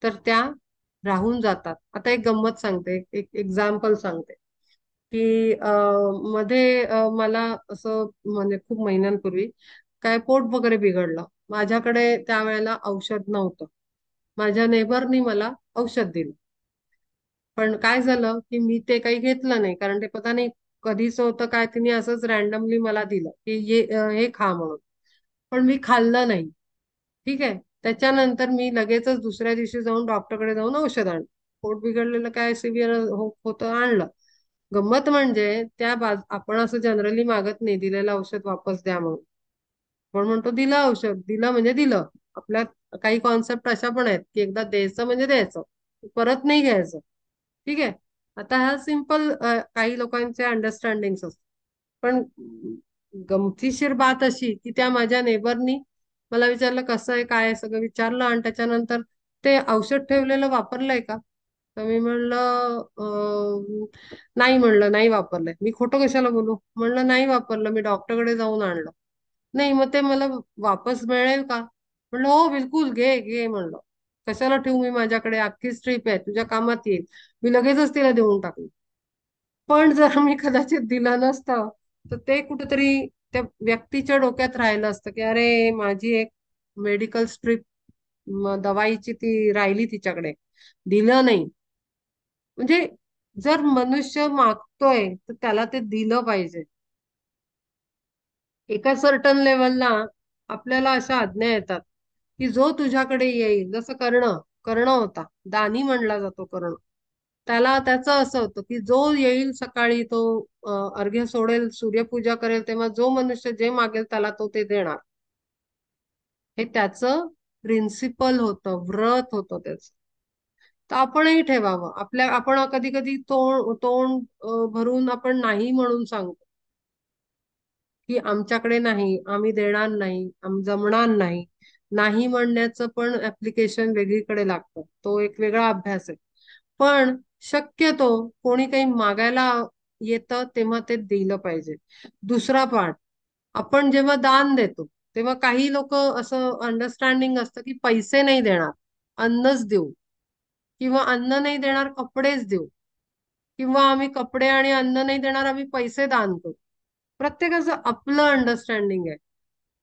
तर त्या राहून जातात. आता एक गंमत सांगते, एक एक्झाम्पल सांगते. की मध्ये मला असं म्हणजे खूप महिन्यांपूर्वी काय पोट वगैरे बिघडलं. माझ्याकडे त्यावेळेला औषध नव्हतं. माझ्या नेबरनी मला औषध दिलं. पण काय झालं की मी ते काही घेतलं नाही, कारण ते पता नाही कधीच होतं काय, तिने असंच रॅन्डमली मला दिलं की हे खा म्हणून. पण मी खाल्लं नाही. ठीक आहे. त्याच्यानंतर मी लगेचच दुसऱ्या दिवशी जाऊन डॉक्टरकडे जाऊन औषध आणलं. पोट बिघडलेलं काय सिव्हिअर होतं, आणलं. गंमत म्हणजे आपण असं जनरली मागत नाही दिलेलं औषध वापस द्या म्हणून. पण म्हणतो दिलं औषध, दिलं म्हणजे दिलं. आपल्यात काही कॉन्सेप्ट अशा पण आहेत की एकदा द्यायचं म्हणजे द्यायचं, परत नाही घ्यायचं. ठीक आहे. आता हा सिंपल काही लोकांचे अंडरस्टँडिंग असतात. पण गमतीशीर बात अशी की त्या माझ्या नेबरनी मला विचारलं कसं आहे काय आहे सगळं विचारलं, आणि त्याच्यानंतर ते औषध ठेवलेलं वापरलंय का. तर मी म्हणलं नाही, म्हणलं नाही वापरलंय. मी खोटं कशाला बोलू, म्हणलं नाही वापरलं, मी डॉक्टरकडे जाऊन आणलं. नाही, मग ते मला वापस मिळेल का. म्हणलं हो बिलकुल, घे घे म्हणलं. कशाला ठेवू मी माझ्याकडे, अख्खी स्ट्रीप आहे, तुझ्या कामात येईल. मी लगेचच तिला देऊन टाकली. पण जर मी कदाचित दिलं नसतं तर ते कुठेतरी त्या व्यक्तीच्या डोक्यात राहिलं असतं की अरे माझी एक मेडिकल स्ट्रीप दवाईची ती राहिली तिच्याकडे, दिलं नाही. म्हणजे जर मनुष्य मागतोय तर त्याला ते दिलं पाहिजे. एका सर्टन लेवलला आपल्याला अशा आज्ञा येतात की जो तुझ्याकडे येईल, जसं कर्ण, कर्ण होता, दानी म्हणला जातो कर्ण. त्याला त्याचं असं होतं की जो येईल सकाळी तो अर्घ्य सोडेल, सूर्यपूजा करेल, तेव्हा जो मनुष्य जे मागेल त्याला तो ते देणार. हे त्याचं प्रिन्सिपल होतं, व्रत होतं त्याचं. तर आपणही ठेवावं. आपण कधी कधी तोंड तोंड भरून आपण नाही म्हणून सांगतो की आमच्याकडे नाही, आम्ही देणार नाही, जमणार नाही. नाही म्हणण्याचं पण ऍप्लिकेशन वेगळीकडे लागतं, तो एक वेगळा अभ्यास आहे. पण शक्यतो कोणी काही मागायला येतं तेव्हा ते दिलं पाहिजे. दुसरा पाठ, आपण जेव्हा दान देतो तेव्हा काही लोक असं अंडरस्टँडिंग असतं की पैसे नाही देणार, अन्नच देऊ, किंवा अन्न नाही देणार कपडेच देऊ, किंवा आम्ही कपडे आणि अन्न नाही देणार आम्ही पैसे दान करू. प्रत्येकाचं आपलं अंडरस्टँडिंग आहे.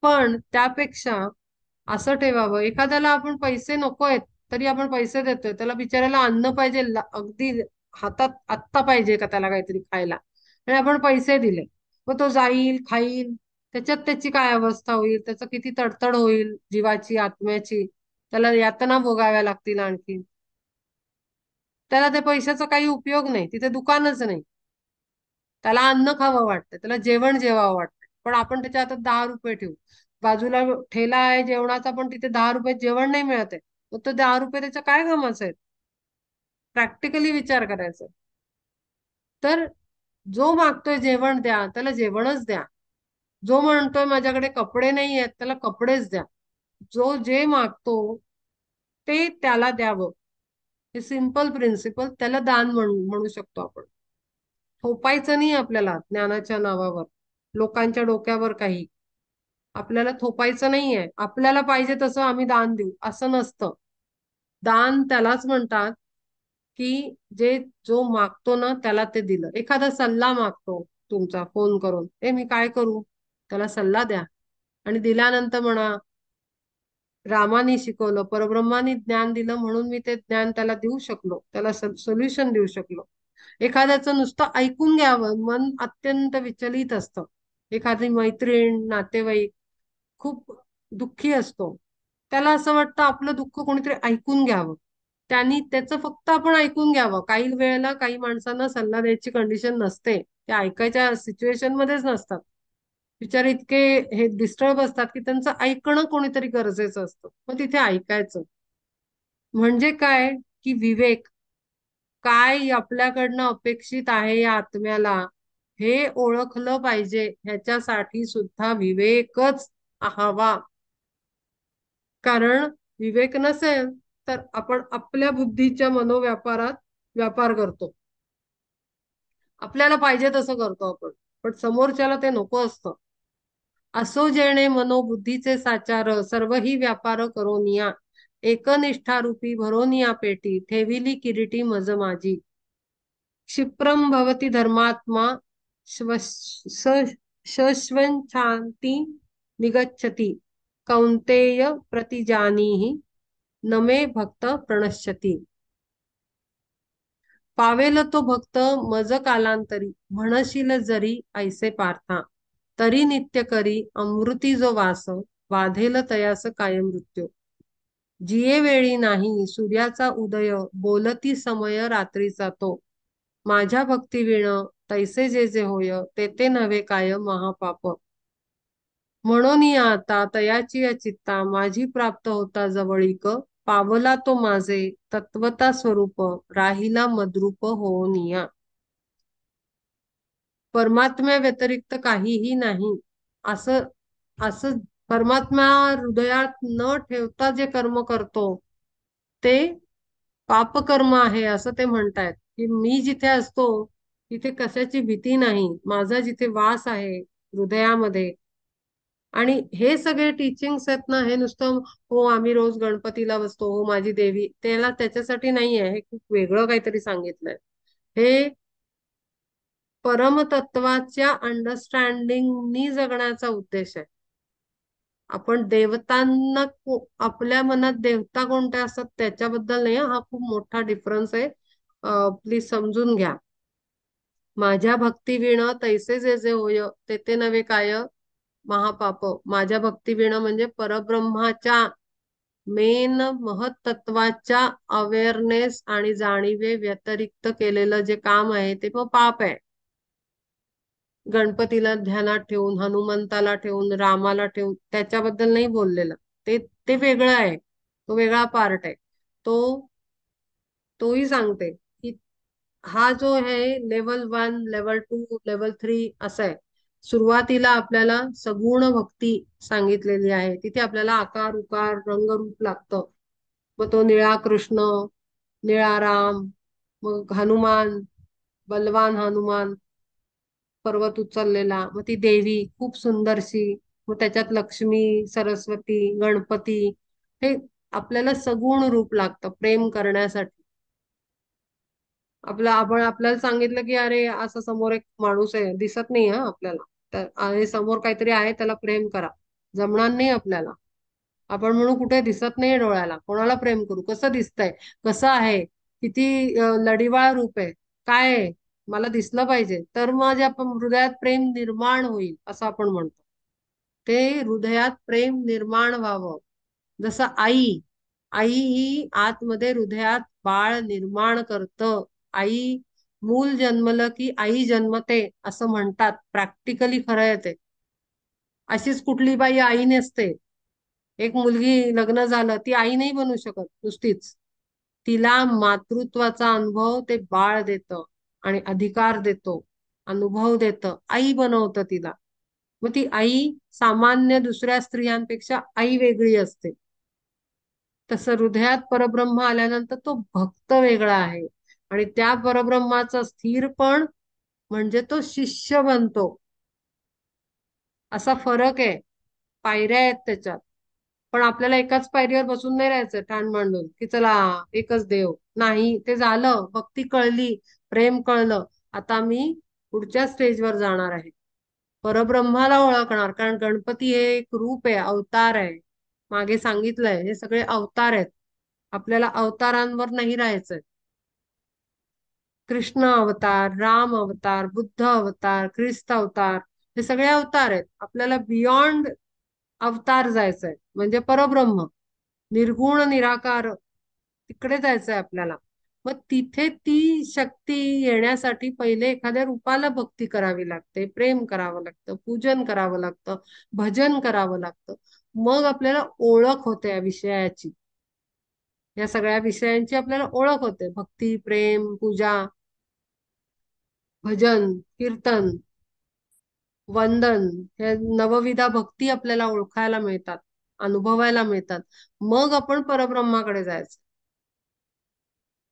पण त्यापेक्षा असं ठेवावं, एखाद्याला आपण पैसे नको आहेत तरी आपण पैसे देतोय, त्याला बिचाऱ्याला अन्न पाहिजे, अगदी हातात आत्ता पाहिजे का त्याला काहीतरी खायला, आणि आपण पैसे दिले. मग तो जाईल, खाईल, त्याच्यात त्याची काय अवस्था होईल, त्याचं किती तडतड होईल जीवाची, आत्म्याची, त्याला यातना भोगाव्या लागतील आणखी. त्याला त्या पैशाचा काही उपयोग नाही, तिथे दुकानच नाही. त्याला अन्न खावं वाटतं, त्याला जेवण जेवावं वाटतं, पण आपण त्याच्या हातात 10 रुपये ठेवू. बाजूला ठेला आहे जेवणाचा, पण तिथे 10 रुपये जेवण नाही मिळत आहे. मग तो 10 रुपये त्याच्या काय कामाचं आहे? प्रॅक्टिकली विचार करायचा. तर जो मागतोय जेवण द्या, त्याला जेवणच द्या. जो म्हणतोय माझ्याकडे कपडे नाही आहेत, त्याला कपडेच द्या. जो जे मागतो ते त्याला द्यावं. हे सिंपल प्रिन्सिपल, त्याला दान म्हणू शकतो आपण. थोपायचं नाही आपल्याला ज्ञानाच्या नावावर, लोकांच्या डोक्यावर काही. आपल्याला थोपायचं नाहीये, आपल्याला पाहिजे तसं आम्ही दान देऊ असं नसतं. दान त्यालाच म्हणतात की जे जो मागतो ना त्याला ते दिलं. एखादा सल्ला मागतो तुमचा फोन करून, मी काय करू, त्याला सल्ला द्या. आणि दिल्यानंतर म्हणा, रामाने शिकवलं, परब्रह्माने ज्ञान दिलं म्हणून मी ते ज्ञान त्याला देऊ शकलो, त्याला सोल्युशन देऊ शकलो. एखाद्याचं नुसतं ऐकून घ्यावं, मन अत्यंत विचलित असतं. एखादी मैत्रीण, नातेवाईक खूप दुःखी असतो, त्याला असं वाटतं आपलं दुःख कोणीतरी ऐकून घ्यावं. त्यांनी त्याचं फक्त आपण ऐकून घ्यावं. काही वेळेला काही माणसांना सल्ला द्यायची कंडिशन नसते, ते ऐकायच्या सिच्युएशन मध्येच नसतात. बिचारे इतके हे डिस्टर्ब असतात की त्यांचं ऐकणं कोणीतरी गरजेचं असतं, मग तिथे ऐकायचं. म्हणजे काय, की विवेक, काय आपल्याकडनं अपेक्षित आहे या आत्म्याला हे ओळखलं पाहिजे. ह्याच्यासाठी सुद्धा विवेकच हवा. कारण विवेक नसेल तर आपण आपल्या बुद्धीच्या मनोव्यापारात व्यापार करतो, आपल्याला पाहिजे तसं करतो आपण, पण समोरच्याला ते नको असतं. असो जेणे मनोबुद्धीचे साचार, सर्व ही व्यापार करोनिया, एकनिष्ठारूपी भरोनिया पेटी, ठेविली किरीटी मज माझी. क्षिप्रम भवती धर्मात्मा, शश्वन् शांती निगच्छति, कौंतेय प्रतिजानीहि, न मे भक्त प्रणश्यति. पावेल तो भक्त मज कालांतरी, म्हणशील जरी ऐसे पार्था, तरी नित्य करी अमृती जो वास, वाधेल तयास काय मृत्यू. जिये वेळी नाही सूर्याचा उदय, बोलती समय रात्रीचा तो, माझ्या भक्ती विण तैसे जे जे होय, ते नव्हे काय महापाप. म्हणून आता तयाची चित्ता, माझी प्राप्त होता जवळीक, पावला तो माझे तत्वता स्वरूप, राहिला मद्रूप होनिया. परमात्म्या व्यतिरिक्त काहीही नाही, असं असं परमात्मा हृदयात न ठेवता जे कर्म करतो ते पापकर्म आहे, असं ते म्हणतायत. की मी जिथे असतो तिथे कशाची भीती नाही, माझा जिथे वास आहे हृदयामध्ये. आणि हे सगळे टीचिंग्स आहेत ना, हे नुसतं हो आम्ही रोज गणपतीला बसतो, हो माझी देवी, त्याला त्याच्यासाठी नाही आहे. हे खूप वेगळं काहीतरी सांगितलंय. हे परमतत्वाच्या अंडरस्टँडिंगनी जगण्याचा उद्देश आहे. आपण देवतांना आपल्या मनात देवता कोणत्या असतात त्याच्याबद्दल नाही, हा खूप मोठा डिफरन्स आहे. प्लीज समजून घ्या. माझ्या भक्ती विण तैसे जे जे होय, ते नव्हे काय महापाप. माझ्या भक्ती विण म्हणजे परब्रह्माच्या मेन महत्त्वाच्या अवेअरनेस आणि जाणीवे व्यतिरिक्त केलेलं जे काम आहे ते मग पाप आहे. गणपतीला ध्यानात ठेवून, हनुमंताला ठेवून, रामाला ठेवून त्याच्याबद्दल नाही बोललेलं. ते ते वेगळं आहे, तो वेगळा पार्ट आहे. तो तोही सांगते की हा जो आहे लेवल 1, लेवल 2, लेवल 3 असं आहे. सुरुवातीला आपल्याला सगुण भक्ती सांगितलेली आहे. तिथे आपल्याला आकार उकार रंगरूप लागतं. मग तो निळा कृष्ण, निळा राम, मग हनुमान, बलवान हनुमान, पर्वत उचललेला, मग ती देवी खूप सुंदरशी, मग त्याच्यात लक्ष्मी, सरस्वती, गणपती, हे आपल्याला सगुण रूप लागतं प्रेम करण्यासाठी. आपण आपल्याला सांगितलं की अरे असं समोर एक माणूस आहे, दिसत नाही हा आपल्याला, तर अरे समोर काहीतरी आहे त्याला प्रेम करा, जमणार नाही आपल्याला. आपण म्हणू कुठे दिसत नाही डोळ्याला, कोणाला प्रेम करू, कसं दिसतंय, कसं आहे, किती लढिवाळ रूप आहे, काय आहे, मला दिसलं पाहिजे तर माझ्या हृदयात प्रेम निर्माण होईल असं आपण म्हणतो. ते हृदयात प्रेम निर्माण व्हावं. जसं आई आई ही आतमध्ये हृदयात बाळ निर्माण करतं. आई, मूल जन्मलं की आई जन्मते असं म्हणतात, प्रॅक्टिकली खरं आहे ते. अशीच कुठली बाई आई नसते. एक मुलगी लग्न झालं ती आई नाही बनू शकत नुसतीच. तिला मातृत्वाचा अनुभव ते बाळ देतं आणि अधिकार देतो, अनुभव देतं, आई बनवतं तिला. मग ती आई सामान्य दुसऱ्या स्त्रियांपेक्षा आई वेगळी असते. तसं हृदयात परब्रह्म आल्यानंतर तो भक्त वेगळा आहे. आणि त्या परब्रह्माचा स्थिरपण म्हणजे तो शिष्य बनतो. असा फरक आहे. पायऱ्या आहेत त्याच्यात. पण आपल्याला एकाच पायरीवर बसून नाही राहायचं ठाण मांडून की चला एकच देव. नाही, ते झालं, भक्ती कळली, प्रेम कळलं. आता मी पुढच्या स्टेजवर जाणार आहे, परब्रह्माला ओळखणार. कारण गणपती हे एक रूप आहे, अवतार आहे. मागे सांगितलंय हे सगळे अवतार आहेत. आपल्याला अवतारांवर नाही राहायचंय. कृष्ण अवतार, राम अवतार, बुद्ध अवतार, ख्रिस्त अवतार, हे सगळे अवतार आहेत. आपल्याला बियॉन्ड अवतार जायचंय, म्हणजे परब्रह्म, निर्गुण निराकार, तिकडे जायचंय आपल्याला. मग तिथे ती शक्ती येण्यासाठी पहिले एखाद्या रूपाला भक्ती करावी लागते, प्रेम करावं लागतं, पूजन करावं लागतं, भजन करावं लागतं. मग आपल्याला ओळख होते या विषयाची. या सगळ्या विषयांची आपल्याला ओळख होते, भक्ती, प्रेम, पूजा, भजन, कीर्तन, वंदन, हे नवविधा भक्ती आपल्याला ओळखायला मिळतात, अनुभवायला मिळतात. मग आपण परब्रह्माकडे जायचं,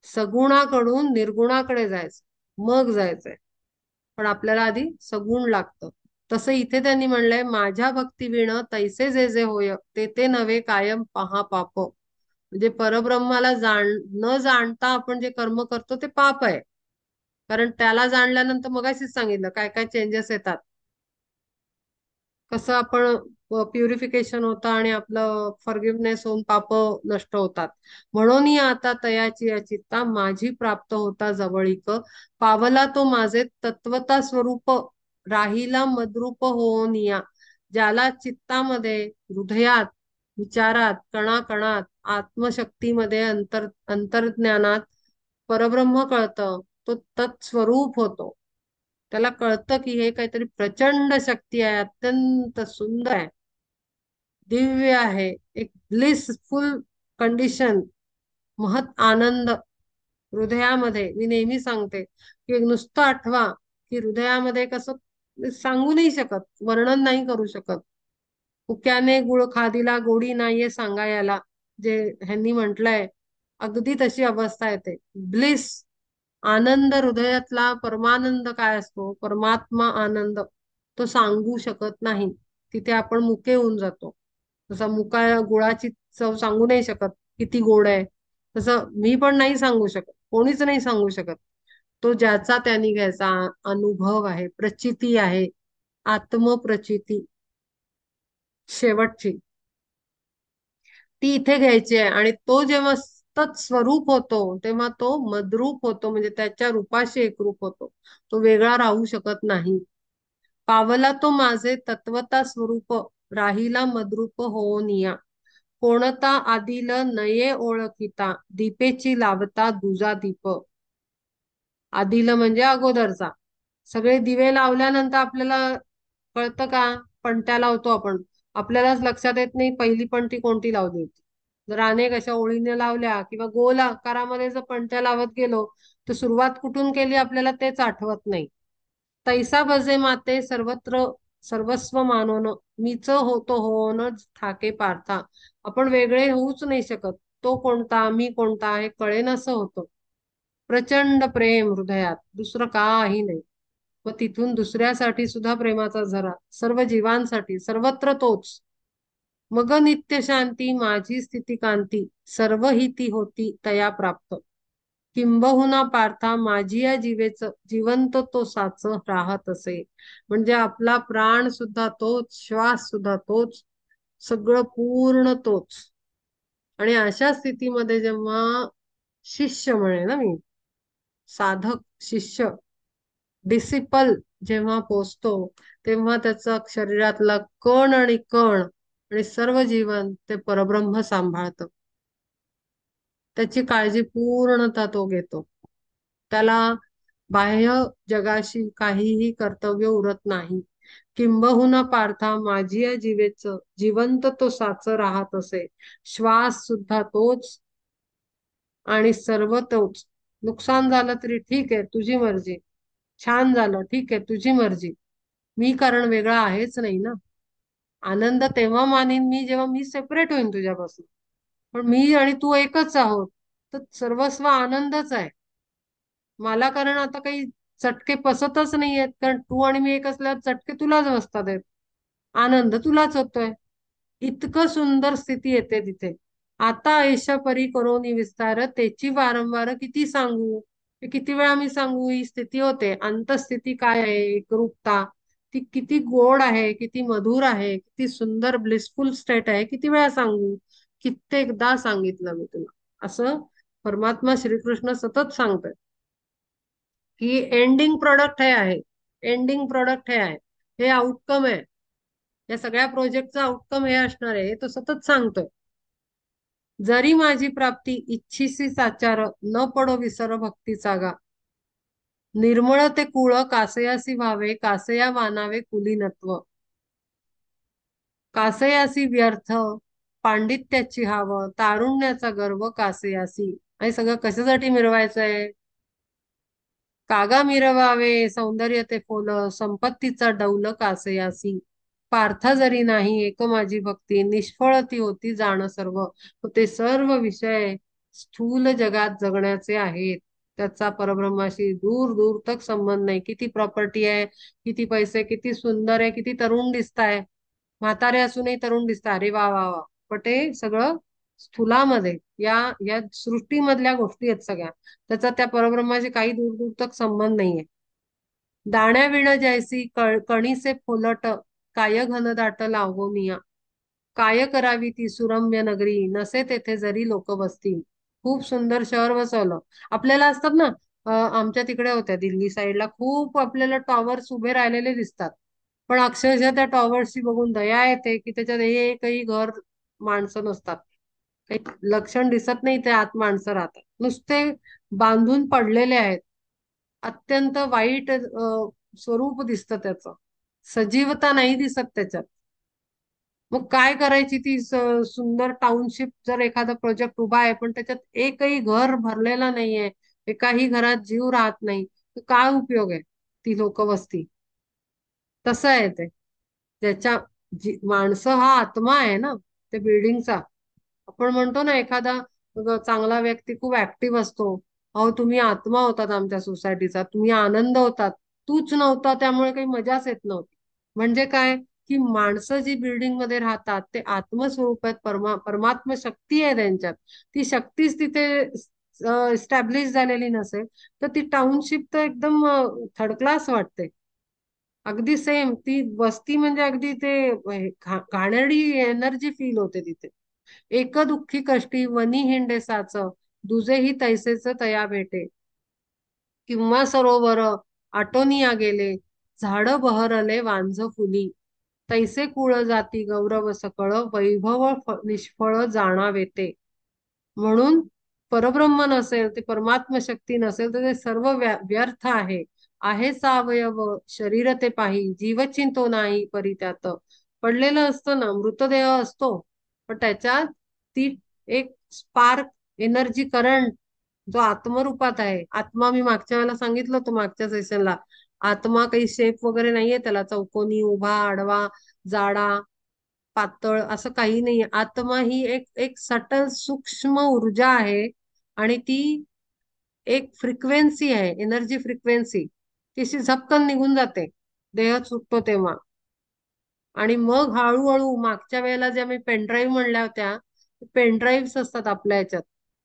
सगुणाकडून निर्गुणाकडे जायचं, मग जायचंय. पण आपल्याला आधी सगुण लागतं. तसं इथे त्यांनी म्हणलंय, माझ्या भक्ती विण तैसे जे जे होय ते ते नव्हे कायम पहा पाप. म्हणजे परब्रह्माला न जाणता आपण जे कर्म करतो ते पाप आहे. कारण त्याला जाणल्यानंतर मगाशीच सांगितलं काय काय चेंजेस येतात, कसं आपण प्युरिफिकेशन होतं आणि आपलं फॉरगिव्हनेस होऊन पाप नष्ट होतात. म्हणून आता तयाची अचित्ता माझी प्राप्त होता जवळीक, पावला तो माझे तत्वता स्वरूप, राहिला मद्रूप होऊन या. ज्याला चित्तामध्ये, हृदयात, विचारात, कणाकणात, आत्मशक्तीमध्ये, अंतर्ज्ञानात परब्रह्म कळतं, तो तत्स्वरूप होतो. त्याला कळतं की हे काहीतरी प्रचंड शक्ती आहे, अत्यंत सुंदर आहे, दिव्य आहे, एक ब्लिसफुल कंडिशन, महत आनंद हृदयामध्ये. मी नेहमी सांगते की नुसतं आठवा की हृदयामध्ये कसं सांगू नाही शकत, वर्णन नाही करू शकत. उक्याने गुळ खादिला गोडी नाहीये सांगायला, जे ह्यांनी म्हटलंय, अगदी तशी अवस्था येते, ब्लिस, आनंद. हृदयातला परमानंद काय असतो, परमात्मा आनंद, तो सांगू शकत नाही. तिथे आपण मुके होऊन जातो. जसा मुका गुळाची चव सांगू नाही शकत किती गोड आहे, तसं मी पण नाही सांगू शकत, कोणीच नाही सांगू शकत. तो ज्याचा त्याने घ्यायचा अनुभव आहे, प्रचिती आहे, आत्मप्रचिती शेवटची, ती इथे घ्यायची आहे. आणि तो जेव्हा तत्स्वरूप होतो तेव्हा तो मद्रूप होतो, म्हणजे त्याच्या रूपाशी एकरूप होतो, तो वेगळा राहू शकत नाही. पावला तो माझे तत्वता स्वरूप, राहिला मद्रूप होऊन या. कोणता आदिल नये ओळखिता दीपेची लावता दुजा दीप. आदिल म्हणजे अगोदरचा. सगळे दिवे लावल्यानंतर आपल्याला कळतं का? पणत्या लावतो आपण. आपल्यालाच लक्षात येत नाही पहिली पणती कोणती लावली होती. जर अनेक अशा ओळीने लावल्या किंवा गोल आकारामध्ये जर पणत्या लावत गेलो तर सुरुवात कुठून केली आपल्याला तेच आठवत नाही. तैसा भजे माते सर्वत्र सर्वस्व मानोन मीच होतो होन ठाके पार्था. आपण वेगळे होऊच नाही शकत. तो कोणता मी कोणता हे कळेनसं होतं. प्रचंड प्रेम हृदयात, दुसरं काही नाही. मग तिथून दुसऱ्यासाठी सुद्धा प्रेमाचा झरा, सर्व जीवांसाठी सर्वत्र तोच. मग नित्य शांती माझी स्थिती कांती सर्व ही ती होती तया प्राप्त. किंबहुना पार्था माझी या जीवेच जिवंत तो साच राहत असे. म्हणजे आपला प्राण सुद्धा तोच, श्वास सुद्धा तोच, सगळं पूर्ण तोच. आणि अशा स्थितीमध्ये जेव्हा शिष्य म्हणे ना मी, साधक शिष्य डिसिपल जेव्हा पोचतो तेव्हा त्याचा शरीरातला कण आणि कण आणि सर्व जीवन ते परब्रह्म सांभाळतं. त्याची काळजी पूर्णतः तो घेतो. त्याला बाह्य जगाशी काहीही कर्तव्य उरत नाही. किंबहुना पार्था माझी या जीवेच जिवंत तो साच राहत असे. श्वास सुद्धा तोच आणि सर्व तोच. नुकसान झालं तरी ठीक आहे, तुझी मर्जी. छान झालं ठीक आहे, तुझी मर्जी. मी कारण वेगळा आहेच नाही ना. आनंद तेव्हा मानीन मी जेव्हा मी सेपरेट होईन तुझ्यापासून. पण मी आणि तू एकच आहोत. तर सर्वस्व आनंदच आहे. मला कारण आता काही चटके पसतच नाहीयेत, कारण तू आणि मी एक असल्यावर चटके तुलाच बसतात आहेत. आनंद तुलाच होतोय. इतकं सुंदर स्थिती येते तिथे. आता ऐशा परी करोनी विस्तार त्याची वारंवार किती सांगू. हे किती वेळा मी सांगू ही स्थिती होते. अंतस्थिती काय आहे, एकरूपता ती किती गोड आहे, किती मधुर आहे, किती सुंदर ब्लिसफुल स्टेट आहे. किती वेळा सांगू. कित्येकदा सांगितलं मी तुला. असं परमात्मा श्रीकृष्ण सतत सांगतोय की एंडिंग प्रोडक्ट हे आहे. एंडिंग प्रोडक्ट हे आहे. हे आउटकम आहे. या सगळ्या प्रोजेक्टचं आउटकम हे असणार आहे, हे तो सतत सांगतोय. जरी माझी प्राप्ती इच्छिसी साचार न पडो विसर भक्तीचा गा. निर्मळ ते कुळ कासयासी व्हावे कासया मानावे कुलीनत्व. कासयासी व्यर्थ पांडित्याची हाव तारुण्याचा गर्व कासयासी. हे सगळं कशासाठी मिरवायचंय? कागा मिरवावे सौंदर्य ते फोल संपत्तीचा डौल कासयासी. पार्था जरी नाही एक माझी भक्ती निष्फळ ती होती जाण सर्व. ते सर्व विषय स्थूल जगात जगण्याचे आहेत. त्याचा परब्रह्माशी दूर दूर तक संबंध नाही. किती प्रॉपर्टी आहे, किती पैसे, किती सुंदर आहे, किती तरुण दिसताय, म्हातारे असूनही तरुण दिसतात, अरे वा वा वा. पण ते सगळं स्थूलामध्ये या या सृष्टीमधल्या गोष्टी आहेत सगळ्या. त्याचा त्या परब्रह्माशी काही दूर दूर तक संबंध नाहीये. दाण्याविण जैसी कणीसे फोलट काय घनदाट लावोनिया. काय करावी ती सुरम्य नगरी नसे तेथे जरी लोक बसतील. खूप सुंदर शहर वसवलं. आपल्याला असतात ना, आमच्या तिकडे होत्या दिल्ली साईडला खूप आपल्याला टॉवर्स उभे राहिलेले दिसतात. पण अक्षरशः त्या टॉवर्सची बघून दया येते की त्याच्यात एकही घर माणसं नसतात. काही लक्षण दिसत नाही ते आत माणसं राहतात. नुसते बांधून पडलेले आहेत. अत्यंत वाईट स्वरूप दिसतं त्याचं. सजीवता नाही दिसत त्याच्यात. मग काय करायची ती सुंदर टाउनशिप जर एखादा प्रोजेक्ट उभा आहे पण त्याच्यात एकही घर भरलेला नाहीये, एकाही घरात जीव राहत नाही, तर काय उपयोग आहे ती लोक वस्ती? तसं आहे ते. ज्याच्या माणसं हा आत्मा आहे ना त्या बिल्डिंगचा. आपण म्हणतो ना एखादा चांगला व्यक्ती खूप ऍक्टिव्ह असतो, अहो तुम्ही आत्मा होतात आमच्या सोसायटीचा, तुम्ही आनंद होतात, तूच नव्हता त्यामुळे काही मजाच येत नव्हती. म्हणजे काय की माणसं जी बिल्डिंग मध्ये राहतात ते आत्मस्वरूप आहेत. परमात्म शक्ती आहे त्यांच्यात. ती शक्तीच तिथे इस्टॅब्लिश झालेली नसेल तर ती टाउनशिप तर एकदम थर्ड क्लास वाटते. अगदी सेम ती वस्ती म्हणजे अगदी ते घाणेरडी एनर्जी फील होते तिथे. एक दुःखी कष्टी वनी हिंडे साच दुजेही तैसेच तया भेटे. किंवा सरोवर आटोनिया गेले झाड बहरले वांझ फुली. तैसे कुळ जाती गौरव सकळ वैभव निष्फळ जाणावे ते. म्हणून परब्रह्म नसेल, ते परमात्म शक्ती नसेल, तर ते सर्व व्यर्थ आहे. आहे सावयव शरीर ते पाही जीवचिंतो नाही परी त्यात. पडलेलं असतं ना, मृतदेह असतो, पण त्याच्यात ती एक स्पार्क, एनर्जी, करंट जो आत्मरूपात आहे. आत्मा मी मागच्या वेळेला सांगितलं होतं, मागच्या सेशनला. आत्मा काही शेप वगैरे नाहीये त्याला, चौकोनी, उभा, आडवा, जाडा, पातळ असं काही नाहीये. आत्मा ही एक एक सटल सूक्ष्म ऊर्जा आहे. आणि ती एक फ्रिक्वेन्सी आहे, एनर्जी फ्रिक्वेन्सी. ती अशी झपकन निघून जाते देह सुटतो तेव्हा. आणि मग हळूहळू मागच्या वेळेला ज्या मी पेनड्राईव्ह म्हणल्या होत्या, पेनड्राईव्ह असतात आपल्या ह्याच्यात.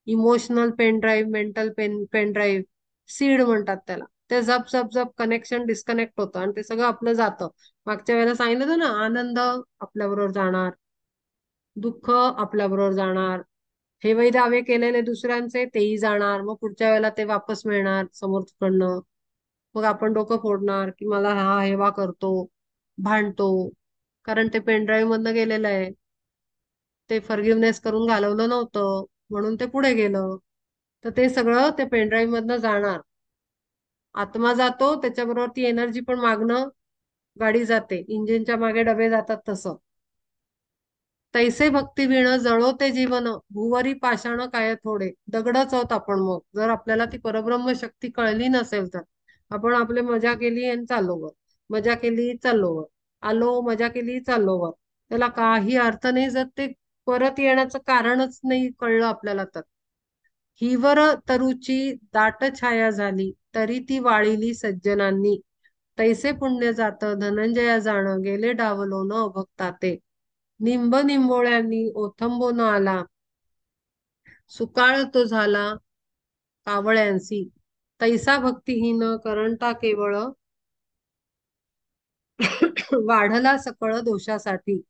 Emotional pen drive, mental pen drive, seed म्हणतात त्याला. ते झप झप झप कनेक्शन डिस्कनेक्ट होतं आणि ते सगळं आपलं जातं. मागच्या वेळेला सांगितलं होतं ना, आनंद आपल्याबरोबर जाणार, दुःख आपल्याबरोबर जाणार, हेवे दावे केलेले दुसऱ्यांचे तेही जाणार, मग पुढच्या वेळेला ते वापस मिळणार समोरकडनं. मग आपण डोकं फोडणार की मला हा हेवा करतो, भांडतो, कारण ते पेनड्राईव्ह मधनं गेलेलं आहे. ते फॉरगिव्हनेस करून घालवलं नव्हतं, म्हणून ते पुढे गेलं. तर ते सगळं ते पेनड्राईव्ह मधनं जाणार. आत्मा जातो, त्याच्याबरोबर ती एनर्जी पण मागणं गाडी जाते, इंजिनच्या मागे डबे जातात तसं. तैसे भक्ती विण जळोते जीवन भुवरी पाषाण काय थोडे. दगडच आहोत आपण. मग जर आपल्याला ती परब्रह्म शक्ती कळली नसेल तर आपण आपली मजा केली आणि चाललो वर, मजा केली चाललो वर, आलो मजा केली चाललो वर. त्याला काही अर्थ नाही जर ते परत येण्याचं कारणच नाही कळलं आपल्याला तर. हिवर तरुची दाट छाया झाली तरी ती वाळिली सज्जनांनी. तैसे पुण्य जात धनंजया जाण गेले डावलो न भक्ता ते. निंब निंबोळ्यांनी ओथंबून आला सुकाळ तो झाला कावळ्यांसी. तैसा भक्तिहीन करंटा केवळ वाढला सकळ दोषासाठी.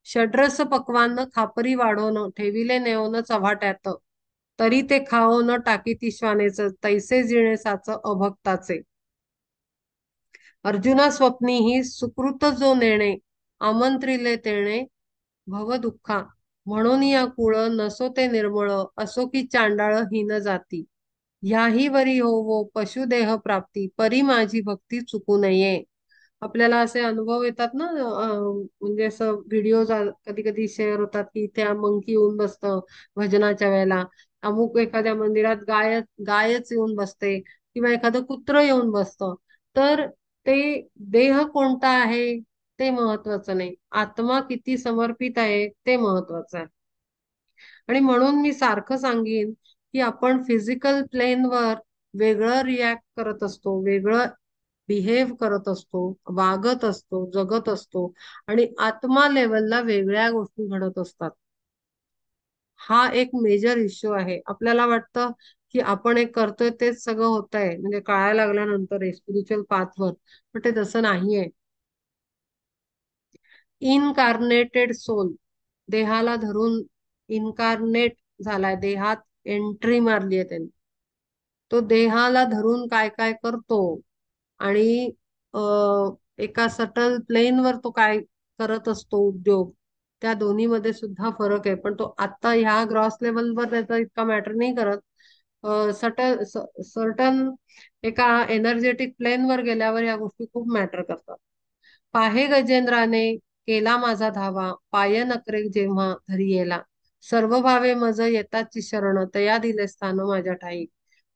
षड्रस पक्वान्न खापरी वाढवणं ठेविले नेऊन चव्हाट्यात. तरी ते खाओ न टाकीती श्वानेच तैसे जिणे साच अभक्ताचे. अर्जुना स्वप्नी ही सुकृत जो नेणे आमंत्रिले तेणे भव दुःखा. म्हणून या कुळ नसो ते निर्मळ असो की चांडाळ हीन जाती. ह्याही वरी होवो पशुदेह प्राप्ती परी माझी भक्ती चुकू नये. आपल्याला असे अनुभव येतात ना, म्हणजे असं व्हिडिओ कधी कधी शेअर होतात की त्या मंकी येऊन बसतं भजनाच्या वेळेला. अमुक एखाद्या मंदिरात गायच येऊन बसते किंवा एखादं कुत्र येऊन बसतं. तर ते देह कोणता आहे ते महत्वाचं नाही, आत्मा किती समर्पित आहे ते महत्वाचं आहे. आणि म्हणून मी सारखं सांगेन की आपण फिजिकल प्लेनवर वेगळं रिॲक्ट करत असतो, वेगळं बिहेव करत असतो, वागत असतो, जगत असतो. आणि आत्मा लेवलला वेगळ्या गोष्टी घडत असतात. हा एक मेजर इश्यू आहे. आपल्याला वाटतं की आपण एक करतोय तेच सगळं होत आहे, म्हणजे कळायला लागल्यानंतर स्पिरिच्युअल पाथवर. पण ते तसं नाहीये. इनकार्नेटेड सोल, देहाला धरून इनकार्नेट झालाय, देहात एंट्री मारली आहे त्यांनी. तो देहाला धरून काय काय करतो आणि एका सटल प्लेनवर तो काय करत असतो उद्योग, त्या दोन्ही मध्ये सुद्धा फरक आहे. पण तो आता ह्या ग्रॉस लेवलवर त्याचा इतका मॅटर नाही करत. सटल सर्टन एका एनर्जेटिक प्लेनवर गेल्यावर या गोष्टी खूप मॅटर करतात. पाहे गजेंद्राने केला माझा धावा पाय नकरे जेव्हा धरी येला. सर्व भावे मज येताची शरण तया दिले स्थान माझ्या ठाई.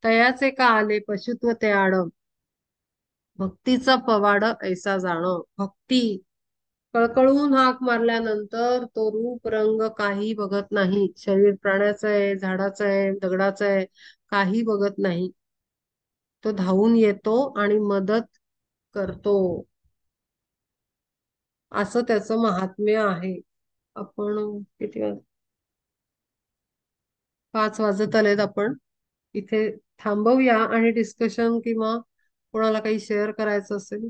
तयाचे का आले पशुत्व ते आड भक्तीचा पवाड ऐसा जाण. भक्ती कळकळून हाक मारल्यानंतर तो रूप रंग काही बघत नाही. शरीर प्राण्याचं आहे, झाडाचं आहे, दगडाचं आहे, काही बघत नाही. तो धावून येतो आणि मदत करतो. असं त्याचं महात्म्य आहे. आपण किती 5 वाजत आलेत. आपण इथे थांबवूया आणि डिस्कशन किंवा कोणाला काही शेअर करायचं असेल